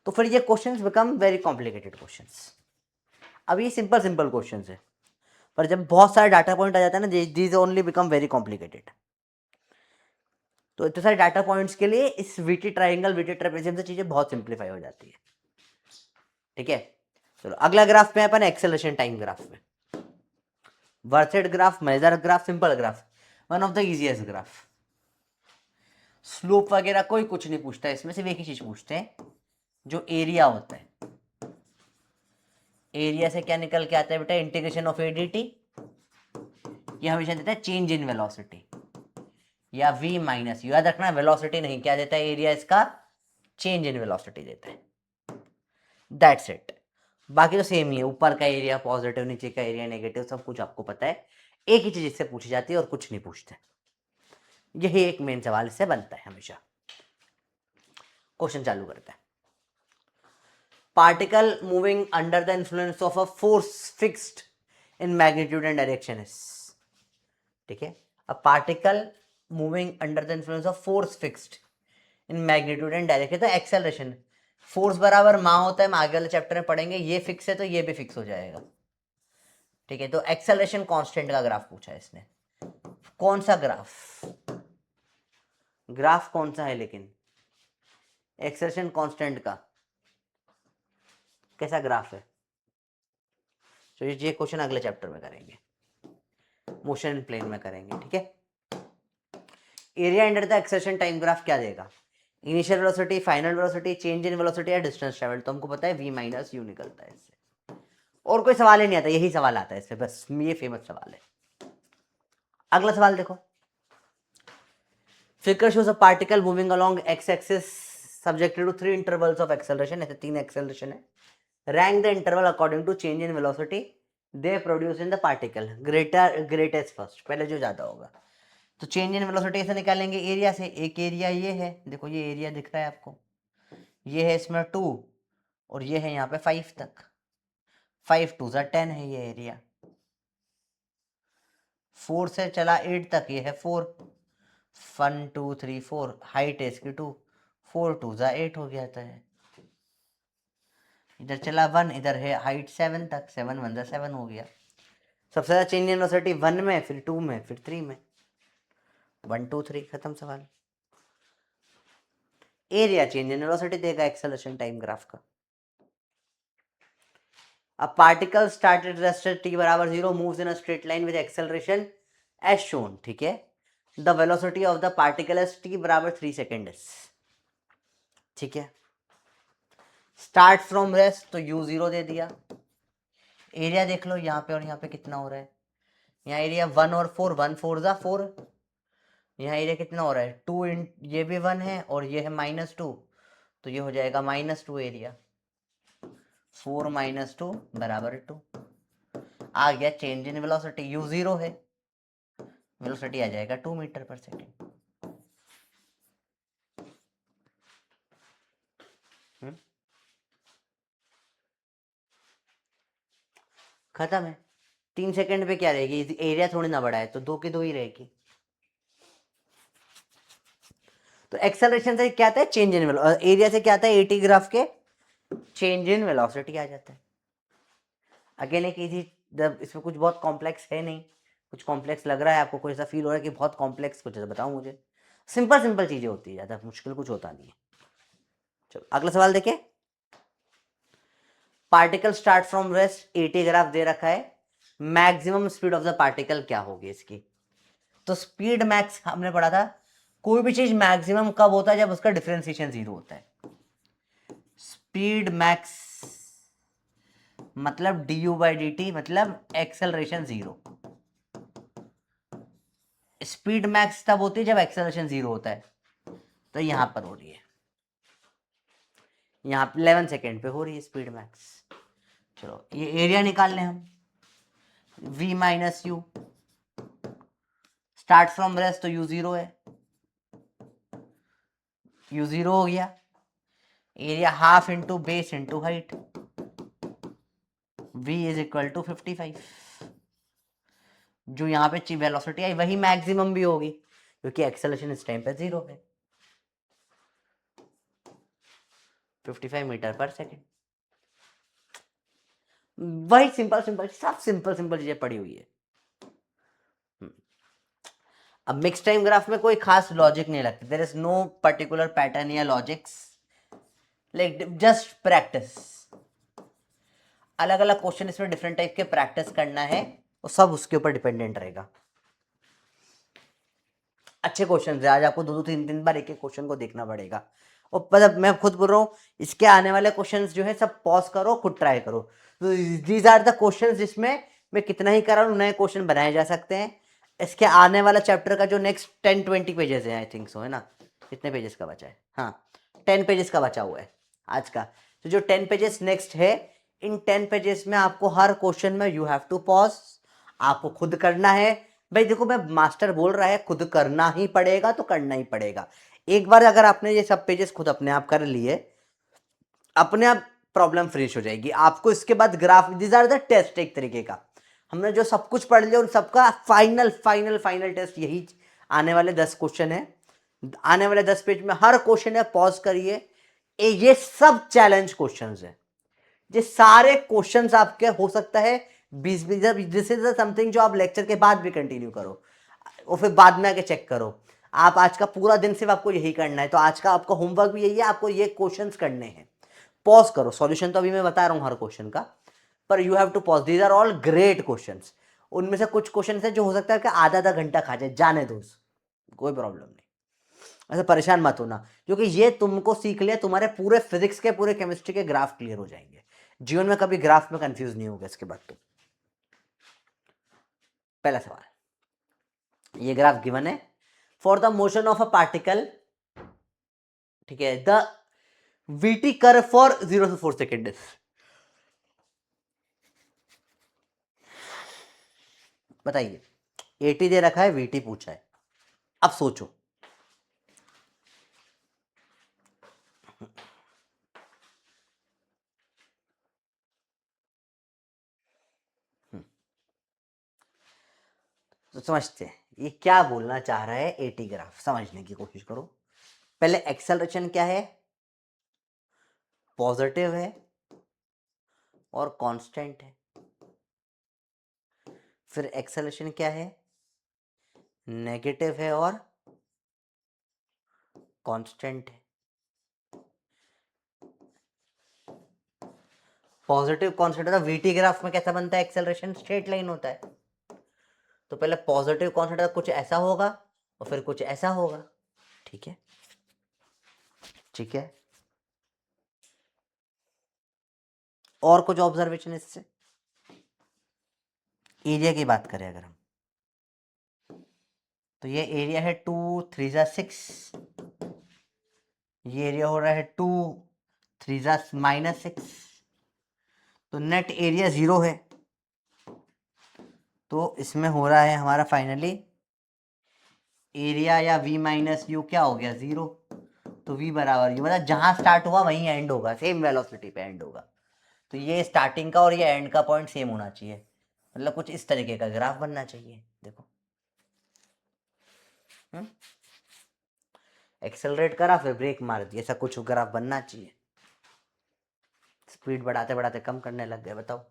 तो फिर ये questions become very complicated questions. अब ये सिंपल सिंपल क्वेश्चंस है, पर जब बहुत सारे डाटा पॉइंट आ जाता है ना, these only become very complicated. तो इतने सारे डाटा पॉइंट्स के लिए इस वीटी ट्राइंगल वीटी ट्रेपेजियम से चीजें बहुत सिंप्लीफाई हो जाती है, ठीक है। चलो अगला ग्राफ में अपन एक्सेलरेशन टाइम ग्राफ में, versatile graph, major graph, simple graph, one of the easiest graph. Slope वगैरह कोई कुछ नहीं पूछता, इसमें सिर्फ एक ही चीज पूछते हैं, जो एरिया होता है, एरिया से क्या निकल के आता है बेटा, इंटीग्रेशन ऑफ एडीटी, ये हमेशा देता है चेंज इन वेलोसिटी या v माइनस, याद रखना वेलोसिटी नहीं, क्या देता है एरिया इसका, चेंज इन वेलोसिटी देता है, दैट्स इट। बाकी तो सेम ही है, ऊपर का एरिया पॉजिटिव, नीचे का एरिया नेगेटिव, सब कुछ आपको पता है। एक ही चीज इससे पूछी जाती है और कुछ नहीं पूछते। यही एक मेन सवाल इससे बनता है हमेशा। क्वेश्चन चालू करते हैं। Particle moving under the influence of a force fixed in magnitude and direction is, ठीक है, अ particle moving under the influence of force fixed in magnitude and direction, तो एक्सेलरेशन, फोर्स बराबर मा होता है, हम आगे वाले चैप्टर में पढ़ेंगे, ये फिक्स है तो ये भी फिक्स हो जाएगा, ठीक है। तो एक्सेलरेशन कांस्टेंट का ग्राफ पूछा है इसने। कौन सा ग्राफ, ग्राफ कौन सा है लेकिन एक्सेलरेशन कांस्टेंट का कैसा ग्राफ है? तो ये क्वेश्चन अगले चैप्टर में करेंगे, मोशन प्लेन में करेंगे, ठीक है। Area under the acceleration time graph क्या देगा? Initial velocity, final velocity, change in velocity या डिस्टेंस ट्रेवल, तो हमको पता है v माइनस यू निकलता है इससे, और कोई सवाल ही नहीं आता, यही सवाल आता है इससे, बस ये फेमस सवाल है। अगला सवाल देखो, figure shows a particle moving along x axis subjected to 3 intervals of acceleration, ऐसे 3 एक्सेलरेशन है, rank the interval according to change in velocity they produce in the particle, greatest first, पहले जो ज्यादा होगा। तो चेंज इन वेलोसिटी से निकालेंगे area से, एक एरिया ये है, देखो ये एरिया दिख रहा है आपको, ये है इसमें 2 और ये है यहाँ पे 5 तक, 5 2 10 है ये एरिया, 4 से चला 8 तक, ये है 4, 1 2 3 4, हाइट है इसकी 2, 4 2 8 हो गया था, इधर चला 1, इधर है हाइट 7 तक, 7 1 7 हो गया। सबसे ज्यादा चेंज इन वेलोसिटी 1 में, फिर 2 में, फिर 3 में, 1 2 3 खत्म सवाल। एरिया चेंज इन वेलोसिटी देगा एक्सेलरेशन टाइम ग्राफ का। A particle started rested t बराबर 0 moves in a straight line with acceleration as shown, ठीक है। The velocity of the particle is t बराबर 3 seconds, ठीक है। Start from rest तो u0 दे दिया, एरिया देख लो यहाँ पे और यहाँ पे कितना हो रहा है, यहाँ एरिया 1 और 4, 1 4 जा 4, यहाँ एरिया कितना हो रहा है 2, ये भी 1 है और ये है -2, तो ये हो जाएगा -2 एरिया, 4 -2 बराबर 2। आ गया चेंज इन वेलोसिटी, u0 है, वेलोसिटी आ जाएगा 2 मीटर पर सेकेंड। खत्म है। 3 सेकंड पे क्या रहेगी, एरिया थोड़ी ना बढ़ा है, तो 2 की 2 ही रहेगी। तो एक्सेलरेशन से क्या आता है, चेंज इन वेलोसिटी, एरिया से क्या आता है, एटी ग्राफ के चेंज इन वेलोसिटी आ जाता है। अगेन एक इजी, जब इसमें कुछ बहुत कॉम्प्लेक्स है नहीं, कुछ कॉम्प्लेक्स लग रहा है आपको, कोई ऐसा फील हो रहा है कि बहुत कॉम्प्लेक्स कुछ है, बताओ मुझे। सिंपल सिंपल चीजें होती है, ज्यादा मुश्किल कुछ होता नहीं है। चलो अगला सवाल देखिए। Particle start from rest, a t graph दे रखा है, maximum speed of the particle क्या होगी इसकी? तो स्पीड मैक्स हमने पढ़ा था, कोई भी चीज मैक्सिमम कब होता है, जब उसका डिफरेंशिएशन 0 होता है। स्पीड मैक्स मतलब du/dt मतलब एक्सेलरेशन 0। स्पीड मैक्स तब होती है जब एक्सेलरेशन 0 होता है, तो यहां पर हो रही है, यहां 11 सेकेंड पे हो रही है स्पीड मैक्स। चलो ये एरिया निकाल लें हम, v minus u, start from rest तो u0 है, u0 हो गया, area half into base into height, v is equal to 55। जो यहाँ पे वेलोसिटी आई वही मैक्सिमम भी होगी, क्योंकि एक्सेलरेशन इस टाइम पे 0 है, 55 मीटर पर सेकेंड। वही सिंपल सिंपल, सब सिंपल सिंपल चीजें पड़ी हुई है। अब मिक्स टाइम ग्राफ में कोई खास लॉजिक नहीं लगती, there is no particular pattern या लॉजिक्स, लाइक जस्ट प्रैक्टिस। अलग अलग क्वेश्चन इसमें डिफरेंट टाइप के प्रैक्टिस करना है, वो सब उसके ऊपर डिपेंडेंट रहेगा। अच्छे क्वेश्चन है, आज आपको 2-3 बार एक एक क्वेश्चन को देखना पड़ेगा, और मतलब मैं खुद बोल रहा हूँ, इसके आने वाले क्वेश्चंस जो है सब पॉज करो, खुद ट्राई करो। तो दीज आर द क्वेश्चंस जिसमें मैं कितना ही कर रहा हूँ, नए क्वेश्चन बनाए जा सकते हैं। इसके आने वाला चैप्टर का जो नेक्स्ट 10-20 पेजेस है, आई थिंक सो, है ना, कितने पेजेस का बचा है, हाँ 10 पेजेस का बचा हुआ है आज का, तो जो 10 पेजेस नेक्स्ट है, इन 10 पेजेस में आपको हर क्वेश्चन में यू हैव टू पॉज, आपको खुद करना है। भाई देखो, मैं मास्टर बोल रहा है खुद करना ही पड़ेगा तो करना ही पड़ेगा। एक बार अगर आपने ये सब पेजेस खुद अपने आप कर लिए, अपने आप प्रॉब्लम फिनिश हो जाएगी। आपको इसके बाद graph, this are the test, एक तरीके का हमने जो सब कुछ पढ़ लिया उन सबका फाइनल फाइनल फाइनल टेस्ट यही आने वाले 10 क्वेश्चन है। आने वाले 10 पेज में हर क्वेश्चन है, पॉज करिए। ये सब चैलेंज क्वेश्चंस है, ये सारे क्वेश्चंस आपके हो सकता है 20 दिस इज समथिंग जो आप लेक्चर के बाद भी कंटिन्यू करो और फिर बाद में आके चेक करो। आप आज का पूरा दिन सिर्फ आपको यही करना है, तो आज का आपका होमवर्क भी यही है, आपको ये क्वेश्चंस करने हैं। पॉज करो, सॉल्यूशन तो अभी मैं बता रहा हूं हर क्वेश्चन का, पर you have to pause. These are all great questions. उनमें से कुछ क्वेश्चन है जो हो सकता है कि आधा आधा घंटा खा जाए, जाने दो, कोई प्रॉब्लम नहीं, ऐसे परेशान मत होना, क्योंकि ये तुमको सीख लिया, तुम्हारे पूरे फिजिक्स के पूरे केमिस्ट्री के ग्राफ क्लियर हो जाएंगे। जीवन में कभी ग्राफ में कंफ्यूज नहीं होगा इसके बाद तुम। पहला सवाल, ये ग्राफ गिवन है for the motion of a particle, ठीक है, द वीटी कर्व फॉर 0 से 4 सेकेंड। बताइए, एटी दे रखा है, वीटी पूछा है, अब सोचो। तो समझते हैं ये क्या बोलना चाह रहा है। एटी ग्राफ समझने की कोशिश करो। पहले एक्सेलरेशन क्या है, पॉजिटिव है और कांस्टेंट है। फिर एक्सेलरेशन क्या है, नेगेटिव है और कांस्टेंट है। पॉजिटिव कांस्टेंट है, वीटी ग्राफ में कैसा बनता है, एक्सेलरेशन स्ट्रेट लाइन होता है। तो पहले पॉजिटिव कांस्टेंट कुछ ऐसा होगा और फिर कुछ ऐसा होगा, ठीक है, ठीक है। और कुछ ऑब्जर्वेशन इससे, एरिया की बात करें अगर हम, तो ये एरिया है 2 3 जा 6, ये एरिया हो रहा है 2 3 जा -6, तो नेट एरिया 0 है। तो इसमें हो रहा है हमारा फाइनली एरिया या v माइनस यू क्या हो गया, 0। तो v बराबर यू, मतलब जहां स्टार्ट हुआ वहीं एंड होगा, सेम वेलोसिटी पे एंड होगा। तो ये स्टार्टिंग का और ये एंड का पॉइंट सेम होना चाहिए, मतलब कुछ इस तरीके का ग्राफ बनना चाहिए। देखो, एक्सेलरेट करा फिर ब्रेक मार दिया, ऐसा कुछ ग्राफ बनना चाहिए। स्पीड बढ़ाते बढ़ाते कम करने लग गए। बताओ,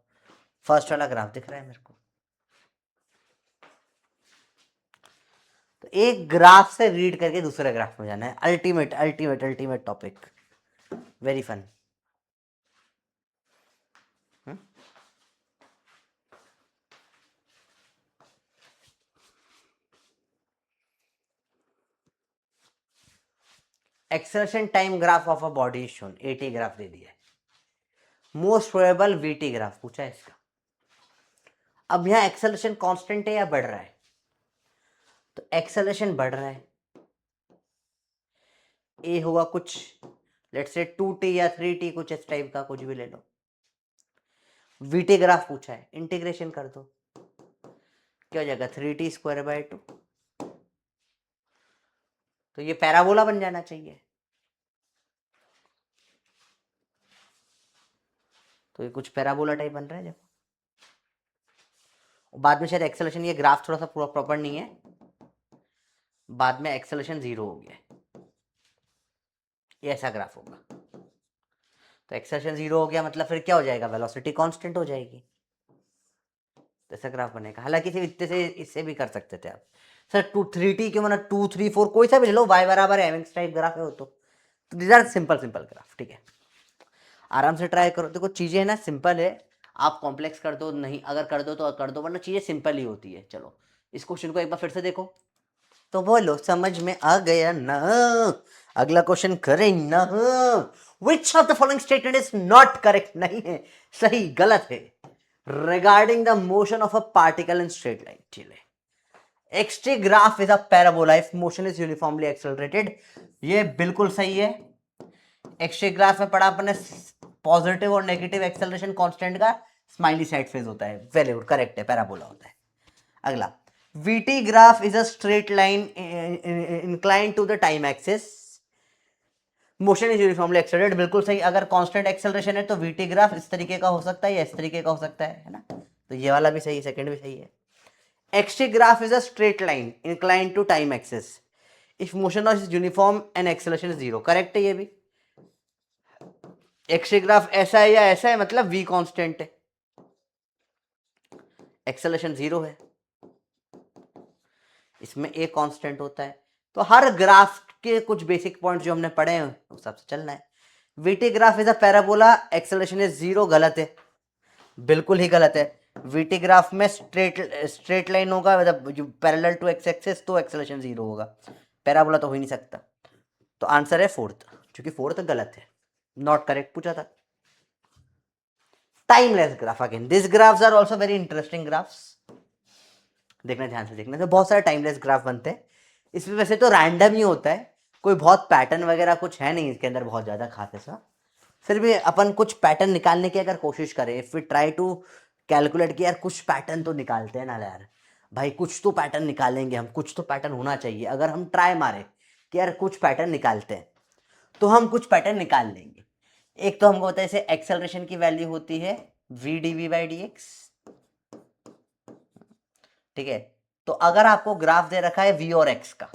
फर्स्ट वाला ग्राफ दिख रहा है मेरे को। तो एक ग्राफ से रीड करके दूसरे ग्राफ में जाना है, ultimate ultimate ultimate topic, very fun. Acceleration time graph of a body shown, a t graph दे दिया है। मोस्ट प्रोबेबल वीटी ग्राफ पूछा है इसका। अब यहां एक्सेलरेशन कांस्टेंट है या बढ़ रहा है, तो एक्सेलरेशन बढ़ रहा है, ए होगा कुछ लेट्स से 2t या 3t, कुछ इस टाइप का कुछ भी ले लो। वीटी ग्राफ पूछा है, इंटीग्रेशन कर दो, क्या हो जाएगा 3t²/2। तो ये पैराबोला बन जाना चाहिए। तो ये कुछ पैराबोला टाइप बन रहा है। देखो, बाद में शायद एक्सेलरेशन, ये ग्राफ थोड़ा सा पूरा प्रॉपर नहीं है, बाद में एक्सेलरेशन 0 हो गया, ये ऐसा ग्राफ होगा। तो एक्सेलरेशन 0 हो गया मतलब फिर क्या हो जाएगा, वेलोसिटी कांस्टेंट हो जाएगी, तो ऐसा ग्राफ बनेगा। हालांकि सिर्फ इतने से इससे भी कर सकते थे आप, सर 2 3t क्यों, मतलब 2 3 4 कोई सा भी ले लो, y बराबर mx टाइप ग्राफ है वो। तो these are simple simple graph, ठीक है, आराम से ट्राई करो। देखो चीजें है ना सिंपल है, आप कॉम्प्लेक्स कर दो, नहीं अगर कर दो तो कर दो, वरना चीजें सिंपल ही होती है। चलो इस क्वेश्चन को एक बार फिर से देखो, तो बोलो समझ में आ गया ना। अगला क्वेश्चन करें ना। Which of the following statement is not correct, नहीं है, सही गलत है, regarding the motion of a particle in straight line. चले, x t graph is a parabola if motion is uniformly accelerated, ये बिल्कुल सही है। एक्सटी ग्राफ में पढ़ा अपने पॉजिटिव और नेगेटिव एक्सेलरेशन कांस्टेंट का स्माइली साइड फेज होता है। वेरी गुड, करेक्ट है, पैराबोला होता है। अगला, VT graph is a straight line inclined to the time axis, motion is uniformly accelerated. बिल्कुल सही। अगर कांस्टेंट एक्सेलरेशन है तो वीटी ग्राफ इस तरीके का हो सकता है या इस तरीके का हो सकता है ना। तो ये वाला भी सही है, सेकंड भी सही है। XT graph is a straight line inclined to time axis if motion is uniform and acceleration is zero. Correct है ये भी। एक्सटी ग्राफ ऐसा है या ऐसा है, मतलब वी कांस्टेंट है, एक्सेलरेशन जीरो है, इसमें ए कांस्टेंट होता है। तो हर ग्राफ के कुछ बेसिक पॉइंट्स जो हमने पढ़े हैं उस हिसाब से चलना है। VT graph is a parabola, acceleration is zero. गलत है, बिल्कुल ही गलत है। वीटी ग्राफ में स्ट्रेट लाइन होगा, मतलब पैरेलल टू एक्स एक्सिस, तो एक्सेलरेशन जीरो होगा। पैराबोला तो हो ही नहीं सकता। तो आंसर है फोर्थ, क्योंकि फोर्थ गलत है, नॉट करेक्ट पूछा था। Timeless graph, again this graphs are also very interesting graphs. देखना ध्यान से देखना, तो बहुत सारे टाइमलेस ग्राफ बनते हैं। इसमें वैसे तो रैंडम ही होता है, कोई बहुत पैटर्न वगैरह कुछ है नहीं इसके अंदर बहुत ज्यादा खास ऐसा। फिर भी अपन कुछ पैटर्न निकालने की अगर कोशिश करें, if we try to calculate कि यार कुछ पैटर्न तो निकालते हैं ना यार, भाई कुछ तो पैटर्न निकालेंगे हम, कुछ तो पैटर्न होना चाहिए। अगर हम ट्राई मारे कि यार कुछ पैटर्न निकालते हैं, तो हम कुछ पैटर्न निकाल लेंगे। एक तो हमको पता है, जैसे एक्सेलरेशन की वैल्यू होती है v d v by d x, ठीक है। तो अगर आपको ग्राफ दे रखा है वी और एक्स का,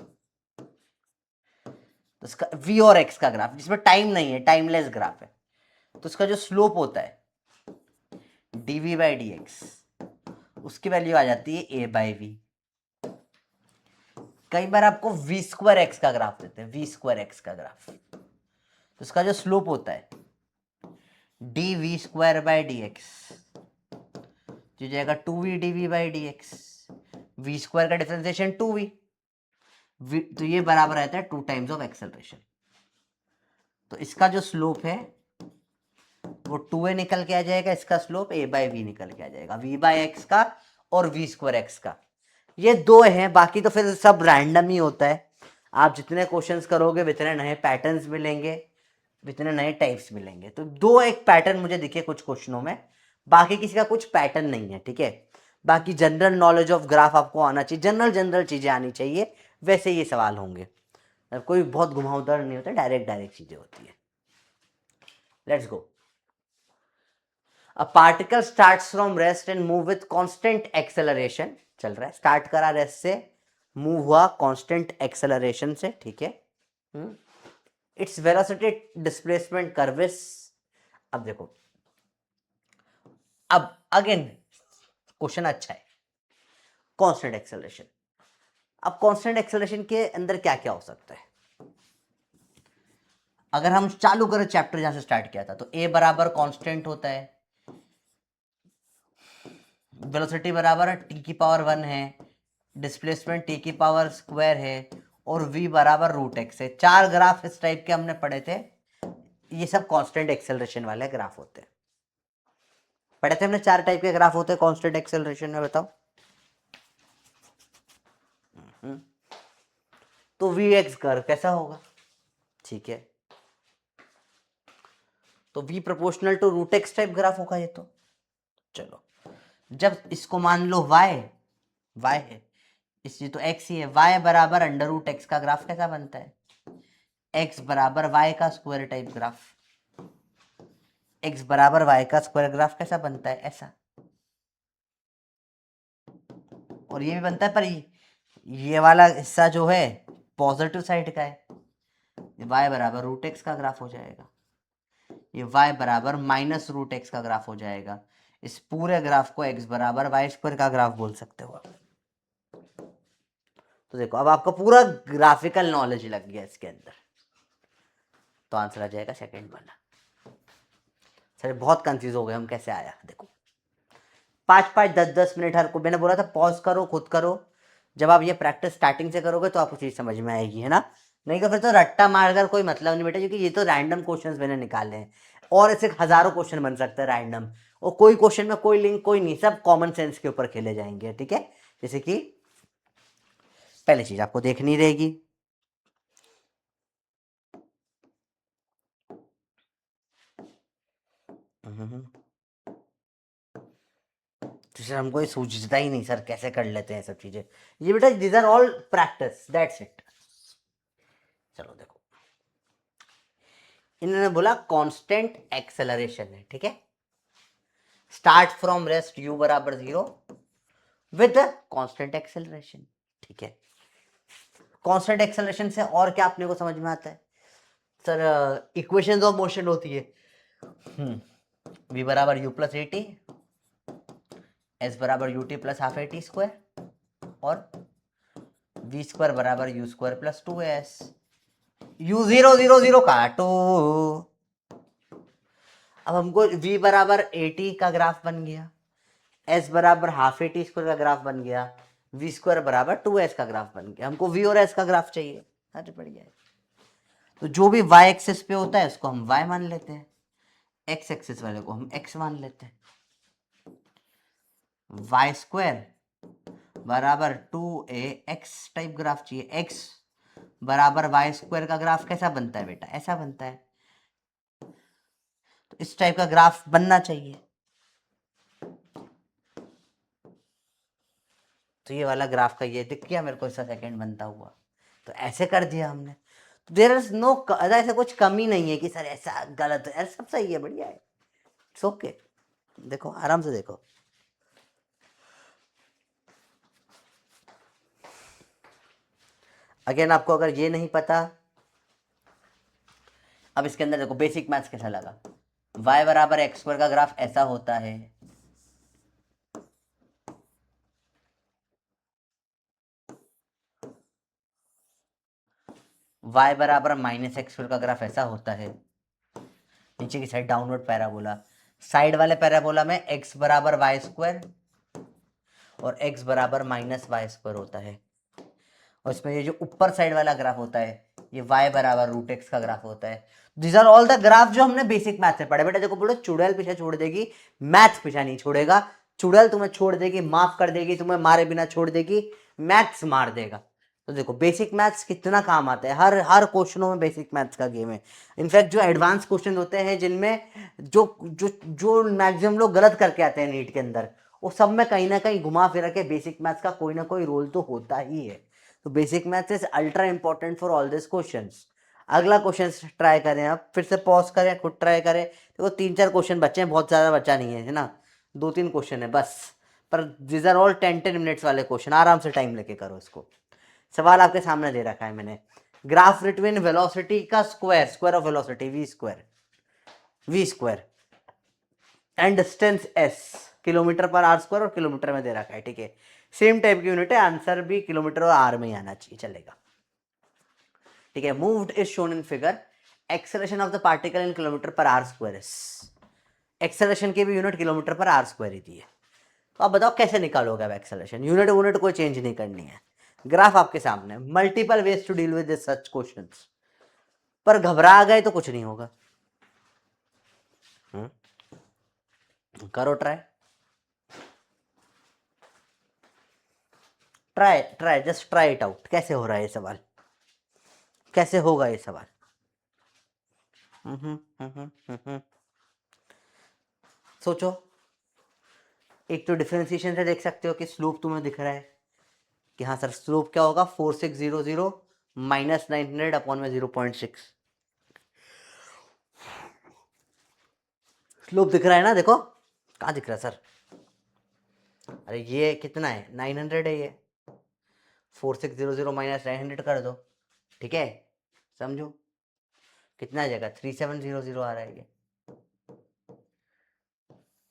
तो इसका वी और एक्स का ग्राफ जिसमें टाइम नहीं है, टाइमलेस ग्राफ है, तो इसका जो स्लोप होता है dv बाई डी एक्स, उसकी वैल्यू आ जाती है a बाई वी। कई बार आपको वी स्क्वायर एक्स का ग्राफ देते हैं, वी स्क्वायर एक्स का ग्राफ, तो इसका जो स्लोप होता है d v square by d x, जो जाएगा two v d v by d x. V square का डिफरेंशिएशन टू वी, तो ये बराबर रहता है टू टाइम्स ऑफ एक्सेलरेशन। तो इसका जो स्लोप है वो टू ए निकल के आ जाएगा, इसका स्लोप ए बाई वी निकल के आ जाएगा, वी बाई एक्स का और वी स्क्वायर एक्स का। ये दो हैं, बाकी तो फिर सब रैंडम ही होता है। आप जितने क्वेश्चंस करोगे उतने नए पैटर्न्स मिलेंगे, इतने नए टाइप्स मिलेंगे। तो दो एक पैटर्न मुझे दिखे कुछ क्वेश्चनों में, बाकी किसी का कुछ पैटर्न नहीं है, ठीक है। बाकी जनरल नॉलेज ऑफ ग्राफ आपको आना चाहिए, जनरल जनरल चीजें आनी चाहिए, वैसे ये सवाल होंगे। कोई बहुत घुमावदार नहीं होता, डायरेक्ट डायरेक्ट चीजें होती है। Let's go. A particle starts from rest and move with constant acceleration. चल रहा है, स्टार्ट करा रेस्ट से, मूव हुआ कांस्टेंट एक्सेलरेशन से, ठीक है। Its velocity displacement curve is, अब देखो, अब अगेन क्वेश्चन अच्छा है, कांस्टेंट एक्सेलरेशन। अब कांस्टेंट एक्सेलरेशन के अंदर क्या क्या हो सकता है। अगर हम चालू करें चैप्टर जहां से स्टार्ट किया था, तो ए बराबर कांस्टेंट होता है, वेलोसिटी बराबर टी की पावर 1 है, डिस्प्लेसमेंट टी की पावर स्क्वायर है, और v बराबर रूट एक्स है। चार ग्राफ इस टाइप के हमने पढ़े थे, ये सब कांस्टेंट एक्सेलरेशन वाले ग्राफ होते हैं। पढ़े थे हमने, चार टाइप के ग्राफ होते हैं कांस्टेंट एक्सेलरेशन में, बताओ। तो वी एक्स कर्व कैसा होगा, ठीक है। तो v proportional to root x type graph होगा ये तो। चलो, जब इसको मान लो y है, इस तो x ही है, y बराबर अंडर रूट एक्स का ग्राफ कैसा बनता है, x बराबर y का स्क्वायर टाइप ग्राफ। x बराबर y का स्क्वायर ग्राफ कैसा बनता है, ऐसा। और ये भी बनता है, पर ये वाला हिस्सा जो है पॉजिटिव साइड का है, y बराबर रूट एक्स का ग्राफ हो जाएगा, ये y बराबर माइनस रूट एक्स का ग्राफ हो जाएगा। इस पूरे ग्राफ को x बराबर वाई स्क्वायर का ग्राफ बोल सकते हो आप। तो देखो, अब आपका पूरा ग्राफिकल नॉलेज लग गया इसके अंदर, तो आंसर आ जाएगा सेकंड वाला। सर बहुत कंफ्यूज हो गए हम, कैसे आया, देखो 5-5 10-10 मिनट हर को, मैंने बोला था पॉज करो, खुद करो। जब आप ये प्रैक्टिस स्टार्टिंग से करोगे तो आपको चीज समझ में आएगी, है ना। नहीं तो फिर तो रट्टा मारकर कोई मतलब नहीं बेटा, क्योंकि ये तो रैंडम क्वेश्चंस मैंने निकाले हैं, और ऐसे हजारों क्वेश्चन बन सकते हैं रैंडम, और कोई क्वेश्चन में कोई लिंक कोई नहीं, सब कॉमन सेंस के ऊपर खेले जाएंगे, ठीक है। जैसे कि पहली चीज आपको देखनी रहेगी, सर हमको ये सूझता ही नहीं सर, कैसे कर लेते हैं सब चीजें। ये बेटा these are all practice, that's it. चलो देखो, इन्होंने बोला कांस्टेंट एक्सेलरेशन है, ठीक है, स्टार्ट फ्रॉम रेस्ट u बराबर 0 विद कांस्टेंट एक्सेलरेशन, ठीक है। कांस्टेंट एक्सेलरेशन से और क्या अपने को समझ में आता है सर, इक्वेशंस ऑफ मोशन होती है, v बराबर u plus a t, s बराबर u t plus half a t square, और वी स्क्वायर बराबर u square plus 2s। u 0 0 0 काटो, अब हमको v बराबर ए टी का ग्राफ बन गया, s बराबर हाफ ए टी स्क्वायर का ग्राफ बन गया, v स्क्वायर बराबर 2s का ग्राफ बन गया। हमको v और s का ग्राफ चाहिए। अरे बढ़िया है, तो जो भी y एक्सिस पे होता है उसको हम y मान लेते हैं, x एक्सिस वाले को हम x मान लेते हैं। y स्क्वायर बराबर 2ax टाइप ग्राफ चाहिए, x बराबर वाई स्क्वायर का ग्राफ कैसा बनता है बेटा, ऐसा बनता है, तो इस टाइप का ग्राफ बनना चाहिए। तो ये वाला ग्राफ का ये दिख गया मेरे को, इसका सेकंड बनता हुआ, तो ऐसे कर दिया हमने। तो देयर इज नो, ऐसा कुछ कमी नहीं है कि सर ऐसा गलत है, सब सही है, बढ़िया है, इट्स ओके। देखो आराम से देखो, अगेन आपको अगर ये नहीं पता, अब इसके अंदर देखो बेसिक मैथ्स कैसा लगा। y बराबर एक्स स्क्वायर का ग्राफ ऐसा होता है, y बराबर माइनस एक्स स्क्वायर का ग्राफ ऐसा होता है, नीचे की साइड डाउनवर्ड पैराबोला, साइड वाले पैराबोला में x बराबर वाई स्क्वायर और x बराबर माइनस वाई स्क्वायर होता है, और इसमें ये जो ऊपर साइड वाला ग्राफ होता है ये y बराबर रूट एक्स का ग्राफ होता है। This are all the graph जो हमने बेसिक मैथ से पढ़े। बेटा देखो, बोलो चुड़ैल पीछे छोड़ देगी, मैथ पीछे नहीं छोड़ेगा। चुड़ैल तुम्हें छोड़ देगी, माफ कर देगी, तुम्हें मारे बिना छोड़ देगी, मैथ्स मार देगा। तो देखो बेसिक मैथ्स कितना काम आता है, हर हर क्वेश्चनों में बेसिक मैथ्स का गेम है। इनफैक्ट जो एडवांस क्वेश्चन होते हैं जिनमें जो जो जो मैक्सिमम लोग गलत करके आते हैं नीट के अंदर, वो सब में कहीं ना कहीं घुमा फिरा के बेसिक मैथ्स का कोई ना कोई रोल तो होता ही है। तो basic maths is ultra important for all this questions. अगला क्वेश्चन ट्राई करें, आप फिर से पॉज करें, खुद ट्राई करें। देखो 3-4 क्वेश्चन बच्चे हैं, बहुत ज़्यादा बच्चा नहीं है, है ना, 2-3 क्वेश्चन है बस, पर दिस आर ऑल 10-10 मिनट्स वाले क्वेश्चन, आराम से टाइम लेके करो इसको। सवाल आपके सामने दे रखा है मैंने, ग्राफ बिटवीन वेलोसिटी का square, square of velocity v square and distance s, kilometre per r square और किलोमीटर में दे रखा है, ठीक है, सेम टाइप की यूनिट है, आंसर भी किलोमीटर और आर में ही आना चाहिए, चलेगा, ठीक है। Moved is shown in figure, acceleration of the particle in kilometre per r square is, acceleration की भी unit kilometre per r square ही दी है। तो आप बताओ कैसे निकालोगे अब एक्सेलरेशन, यूनिट कोई चेंज नहीं करनी है, ग्राफ आपके सामने, multiple ways to deal with such questions, पर घबरा गए तो कुछ नहीं होगा। करो try, try just try it out, कैसे हो रहा है ये सवाल, कैसे होगा ये सवाल। सोचो, एक तो डिफरेंशिएशन से देख सकते हो कि स्लोप तुम्हें दिख रहा है कि हाँ सर स्लोप क्या होगा, 4600 माइनस 900 अपॉन में 0.6, स्लोप दिख रहा है ना, देखो कहाँ दिख रहा है सर, अरे ये कितना है, 900 है, ये 4600 माइनस 900 कर दो, ठीक है, समझो कितना आ जाएगा, 3700 आ रहा है ये,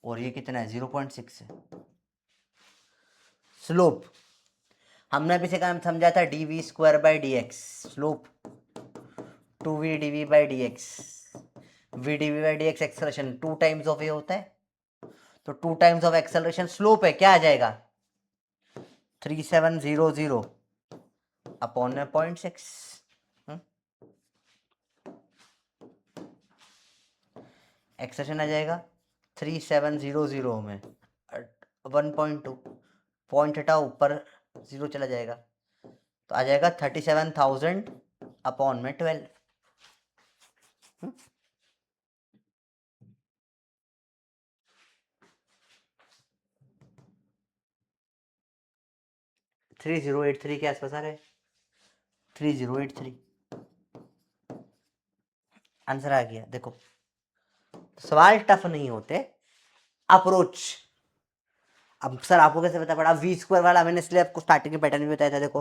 और ये कितना है 0.6 है। स्लोप हमने अभी से काम समझा था, d v square by d x, slope 2v dv by d x, v d v by d x acceleration 2 times of ये होता है, तो 2 टाइम्स ऑफ एक्सेलरेशन स्लोप है, क्या आ जाएगा 3700 अपॉन में 0.6, एक्सेलरेशन आ जाएगा 3700 में 1.2, पॉइंट हटाओ ऊपर 0 चला जाएगा, तो आ जाएगा 37,000 अपॉन में 12। 3083 के आसपास आ रहे, 3083 आंसर आ गया। देखो सवाल टफ नहीं होते, अप्रोच। अब सर आपको कैसे पता पड़ा? वी स्क्वायर वाला मैंने इसलिए आपको स्टार्टिंग के पैटर्न में बताया था। देखो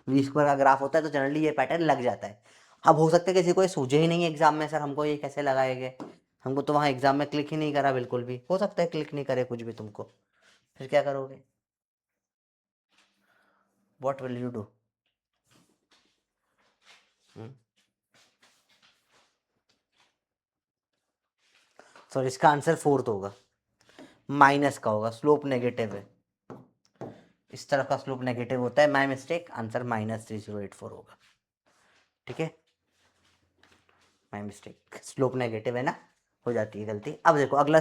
वी स्क्वायर का ग्राफ होता है तो जनरली ये पैटर्न लग जाता है। अब हो सकता है किसी को ये सूझे ही नहीं है एग्जाम में, सर हमको ये कैसे लगाएंगे, हमको तो वहाँ एग्जाम में क्लिक ही नहीं करा बिल्कुल भी। हो सकता है क्लिक नहीं करे कुछ भी तुमको, फिर क्या करोगे? What will you do? Sir इसका आंसर फोर्थ होगा, माइनस का होगा, स्लोप नेगेटिव है, इस तरह का स्लोप नेगेटिव होता है। माई मिस्टेक, आंसर -3084 होगा। ठीक है, माई मिस्टेक, स्लोप नेगेटिव है ना, हो जाती है गलती। अब देखो अगला,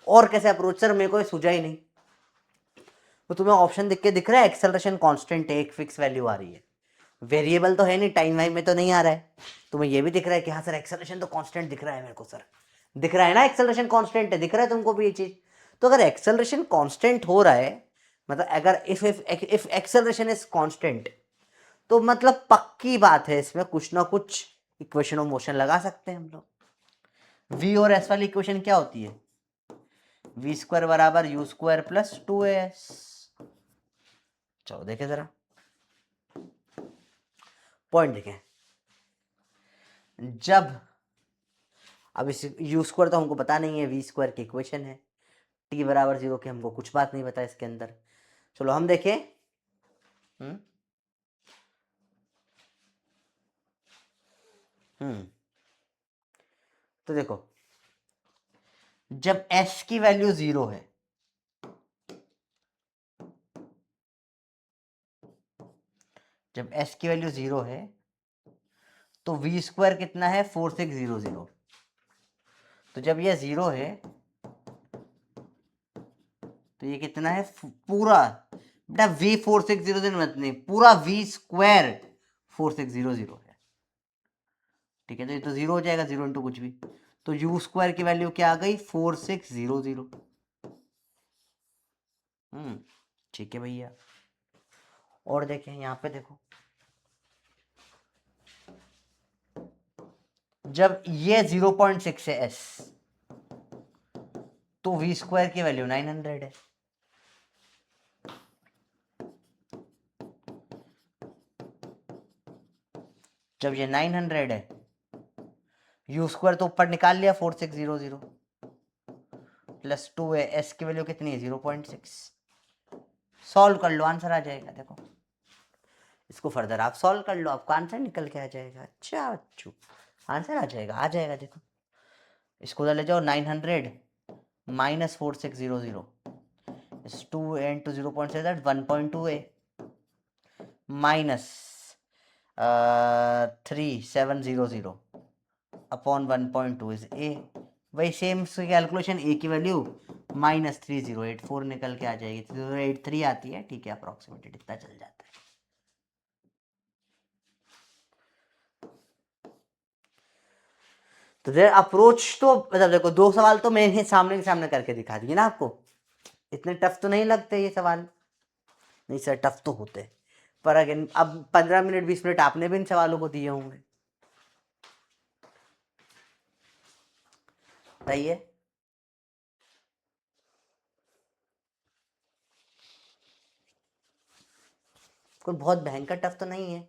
और कैसे अप्रोच? सर मेरे को सूझा ही नहीं। तो तुम्हें ऑप्शन दिख के दिख रहा है एक्सेलरेशन कांस्टेंट है, एक फिक्स वैल्यू आ रही है, वेरिएबल तो है नहीं, टाइम वाइम में तो नहीं आ रहा है। तुम्हें ये भी दिख रहा है कि हाँ सर एक्सेलरेशन तो कांस्टेंट दिख रहा है मेरे को, सर दिख रहा है ना एक्सेलरेशन कांस्टेंट है, दिख रहा है तुमको भी ये चीज? तो अगर एक्सेलरेशन कांस्टेंट हो रहा है, मतलब अगर इफ एक्सेलरेशन इज कांस्टेंट, तो मतलब पक्की बात है इसमें कुछ ना कुछ इक्वेशन ऑफ मोशन लगा सकते हैं हम लोग। वी और एस वाली इक्वेशन क्या होती है? वी स्क्वायर बराबर यू स्क्वायर प्लस 2as। चलो देखें जरा पॉइंट देखें। जब अब इस यू स्क्वायर तो हमको पता नहीं है, वी स्क्वायर की इक्वेशन है, टी बराबर 0 के हमको कुछ बात नहीं पता इसके अंदर। चलो हम देखें। तो देखो जब s की वैल्यू 0 है, जब s की वैल्यू 0 है तो वी स्क्वायर कितना है? 4600। तो जब ये 0 है तो ये कितना है पूरा? बेटा वी 4600 मत नहीं, पूरा वी स्क्वायर 4600 है। ठीक है, तो ये तो 0 हो जाएगा, 0 इंटू कुछ भी, तो यू स्क्वायर की वैल्यू क्या आ गई? 4600। ठीक है भैया। और देखें यहाँ पे, देखो जब ये 0.6 है s, तो वी स्क्वायर की वैल्यू 900 है। जब ये 900 है, यू स्क्वायर तो ऊपर निकाल लिया 4600 प्लस 2 है, एस की वैल्यू कितनी है? 0.6। सॉल्व कर लो, आंसर आ जाएगा। देखो इसको फर्दर आप सॉल्व कर लो, आपका आंसर निकल के आ जाएगा। अच्छा बच्चों, आंसर आ जाएगा, आ जाएगा। देखो इसको उधर ले जाओ, 900 minus 4600 is 2 into 0.6, that 1.2a minus 3700 upon 1.2 is a। वही सेम कैलकुलेशन, a की वैल्यू -3084 निकल के आ जाएगी, 3083 आती है। ठीक है, अप्रोक्सीमेटेड इतना चल जाता है। तो देर अप्रोच तो मतलब देखो, दो सवाल तो मैंने सामने के सामने करके दिखा दिए ना आपको, इतने टफ तो नहीं लगते ये सवाल। नहीं सर टफ तो होते, पर अगेन अब 15 मिनट 20 मिनट आपने भी इन सवालों को दिए होंगे, सही है। कोई बहुत भयंकर टफ तो नहीं है,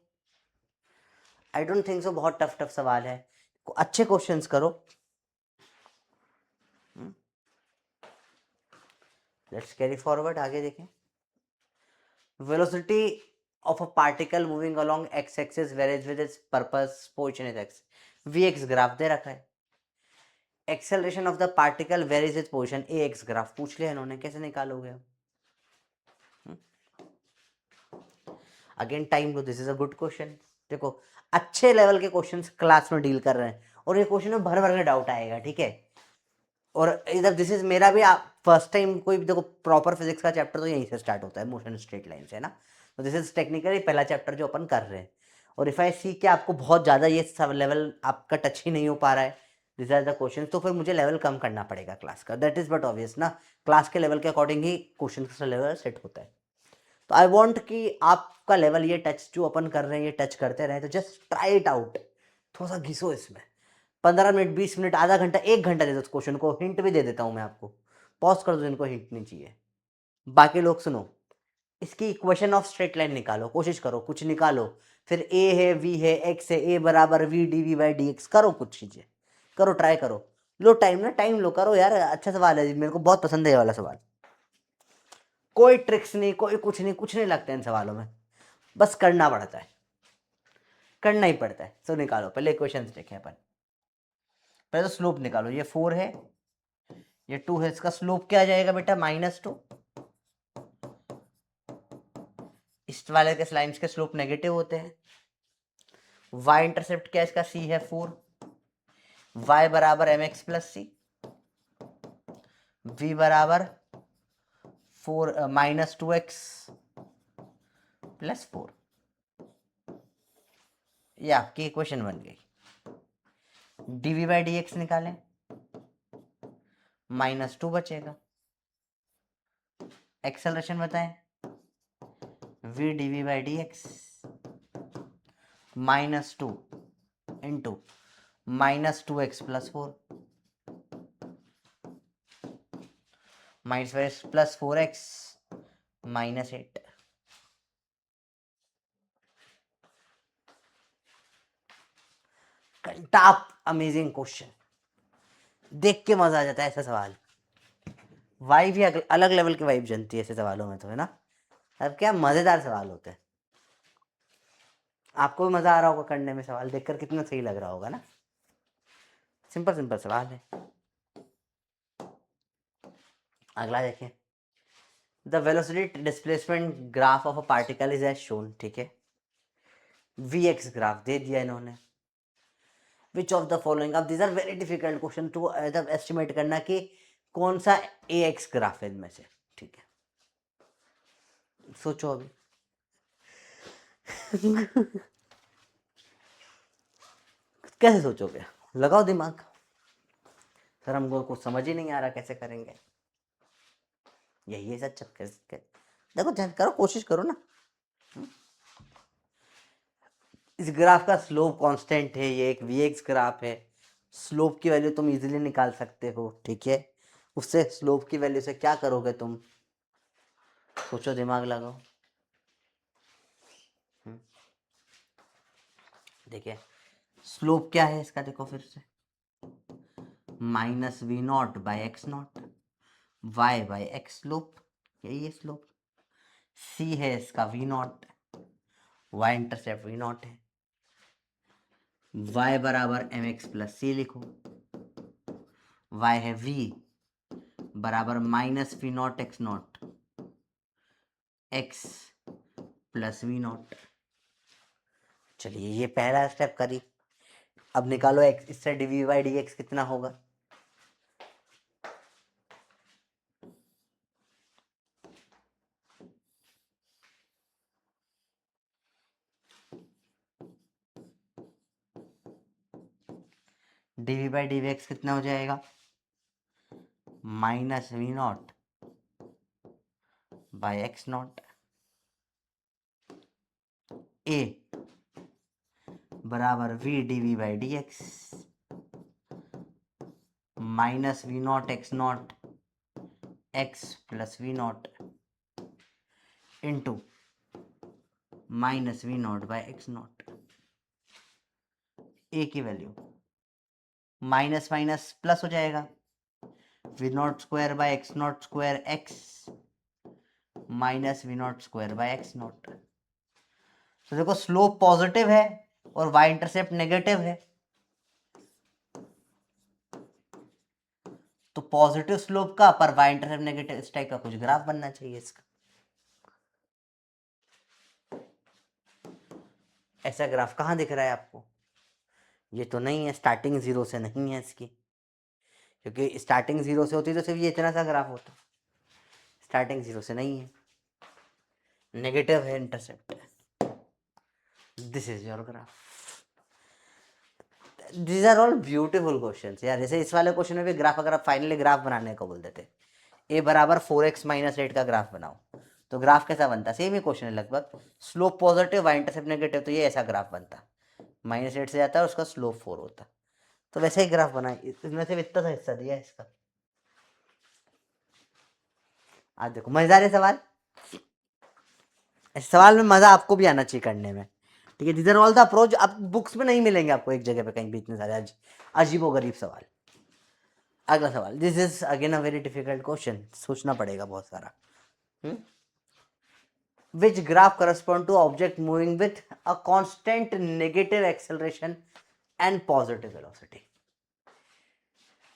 आई डोंट थिंक सो बहुत टफ टफ सवाल है, अच्छे क्वेश्चंस करो। लेट्स कैरी फॉरवर्ड, आगे देखें। Velocity of a particle moving along x axis varies with its purpose, position is x, v x graph दे रखा है। Acceleration of the particle varies its position, a x graph पूछ लिया इन्होंने, कैसे निकालोगे? अगेन टाइम लो, this is a good question. देखो अच्छे लेवल के क्वेश्चंस क्लास में डील कर रहे हैं, और ये क्वेश्चन में भर भर के डाउट आएगा। ठीक है, और इधर दिस इज मेरा भी फर्स्ट टाइम कोई देखो, प्रॉपर फिजिक्स का चैप्टर तो यहीं से स्टार्ट होता है, मोशन स्ट्रेट लाइन से, है ना। तो दिस इज टेक्निकली पहला चैप्टर जो अपन कर रहे हैं, और इफ आई सी कि आपको बहुत ज़्यादा ये सब लेवल आपका टच ही नहीं हो पा रहा है, दिस आर द क्वेश्चन, तो फिर मुझे लेवल कम करना पड़ेगा क्लास का, दैट इज बट ऑब्वियस ना। क्लास के लेवल के अकॉर्डिंग ही क्वेश्चन का लेवल सेट होता है। तो आई वांट कि आपका लेवल ये टच जो अपन कर रहे हैं ये टच करते रहे, तो जस्ट ट्राई इट आउट, थोड़ा सा घिसो इसमें, 15 मिनट 20 मिनट आधा घंटा 1 घंटा दे दो क्वेश्चन को, हिंट भी दे देता हूँ मैं आपको, पॉज कर दो जिनको हिंट नहीं चाहिए। बाकी लोग सुनो, इसकी इक्वेशन ऑफ स्ट्रेट लाइन निकालो, कोशिश करो कुछ निकालो, फिर ए है वी है एक्स है, ए बराबर v d v by d x, करो कुछ चीजें, करो ट्राई करो, लो टाइम ना, टाइम लो, करो यार, अच्छा सवाल है, मेरे को बहुत पसंद है ये वाला सवाल। कोई ट्रिक्स नहीं, कोई कुछ नहीं लगता इन सवालों में, बस करना पड़ता है, करना ही पड़ता है। तो निकालो पहले इक्वेशन देखें अपन, पहले तो स्लोप निकालो, ये 4 है ये 2 है, इसका स्लोप क्या आ जाएगा बेटा -2, इस वाले के लाइंस के स्लोप नेगेटिव होते हैं। y इंटरसेप्ट क्या इसका c है 4, y बराबर mx प्लस सी, v बराबर 4 -2x प्लस 4, ये आपकी इक्वेशन बन गई। dv बाई डी एक्स निकालें, -2 बचेगा, एक्सेलरेशन बताएं, v dv by d x -2 into -2x plus 4 -5 plus 4x -8। Top amazing question, देख के मजा आ जाता है ऐसा सवाल, वाइब ही अलग लेवल की वाइब जनती है ऐसे सवालों में, तो है ना। अब क्या मजेदार सवाल होते हैं, आपको भी मजा आ रहा होगा करने में, सवाल देखकर कितना सही लग रहा होगा ना, सिंपल सिंपल सवाल है। अगला देखें, the velocity displacement graph of a particle is as shown, ठीक है, वी एक्स ग्राफ दे दिया इन्होंने, विच ऑफ द फॉलोइंग, अब these are very difficult question to estimate करना कि कौन सा ए एक्स ग्राफ है इनमें से, ठीक है, सोचो अभी कैसे सोचोगे, लगाओ दिमाग, सर हमको कुछ समझ ही नहीं आ रहा कैसे करेंगे, यही है सच, देखो करो, कोशिश करो ना। इस ग्राफ का स्लोप कांस्टेंट है, ये एक वी एक्स ग्राफ है, स्लोप की वैल्यू तुम इजीली निकाल सकते हो, ठीक है, उससे स्लोप की वैल्यू से क्या करोगे तुम, सोचो दिमाग लगाओ। देखिए स्लोप क्या है इसका, देखो फिर से -v0 by x0, y by x slope, यही है स्लोप, c है इसका v0, y इंटरसेप्ट v0 है, y बराबर mx प्लस सी लिखो, y है v बराबर -v0 x प्लस v0। चलिए ये पहला स्टेप करी, अब निकालो x, इससे dv बाई डी एक्स कितना होगा, dv बाई डी एक्स कितना हो जाएगा, -v0 बाई x0, a बराबर v dv by d x -v0 x0 x plus v0 into -v0 by x0, a की वैल्यू माइनस माइनस प्लस हो जाएगा, v0 square by x0 square x -v0 square by x0। तो देखो slope positive है और y intercept negative है, तो positive slope का पर y इंटरसेप्ट नेगेटिव, इस टाइप का कुछ ग्राफ बनना चाहिए इसका, ऐसा ग्राफ कहाँ दिख रहा है आपको, ये तो नहीं है, स्टार्टिंग 0 से नहीं है इसकी, क्योंकि स्टार्टिंग 0 से होती तो सिर्फ ये इतना सा ग्राफ होता, स्टार्टिंग 0 से नहीं है, नेगेटिव है intercept, this is your graph. These are all beautiful question यार, जैसे इस वाले क्वेश्चन में भी ग्राफ, अगर आप फाइनली ग्राफ बनाने को बोल देते, ए बराबर 4x -8 का ग्राफ बनाओ, तो ग्राफ कैसा बनता, सेम ही क्वेश्चन है लगभग, slope positive y intercept negative, तो ये ऐसा ग्राफ बनता, -8 से जाता है और उसका स्लोप 4 होता, तो वैसे ही ग्राफ बना, इसमें से इतना सा हिस्सा दिया है इसका। आज देखो मजेदार है सवाल, इस सवाल में मजा आपको भी आना चाहिए करने में, ठीक है। These are all the approach, अब बुक्स में नहीं मिलेंगे आपको एक जगह पे कहीं भी इतने सारे अजीबो गरीब सवाल। अगला सवाल, this is again a very difficult question, सोचना पड़ेगा बहुत सारा। Which graph correspond to object moving with a constant negative acceleration and positive velocity?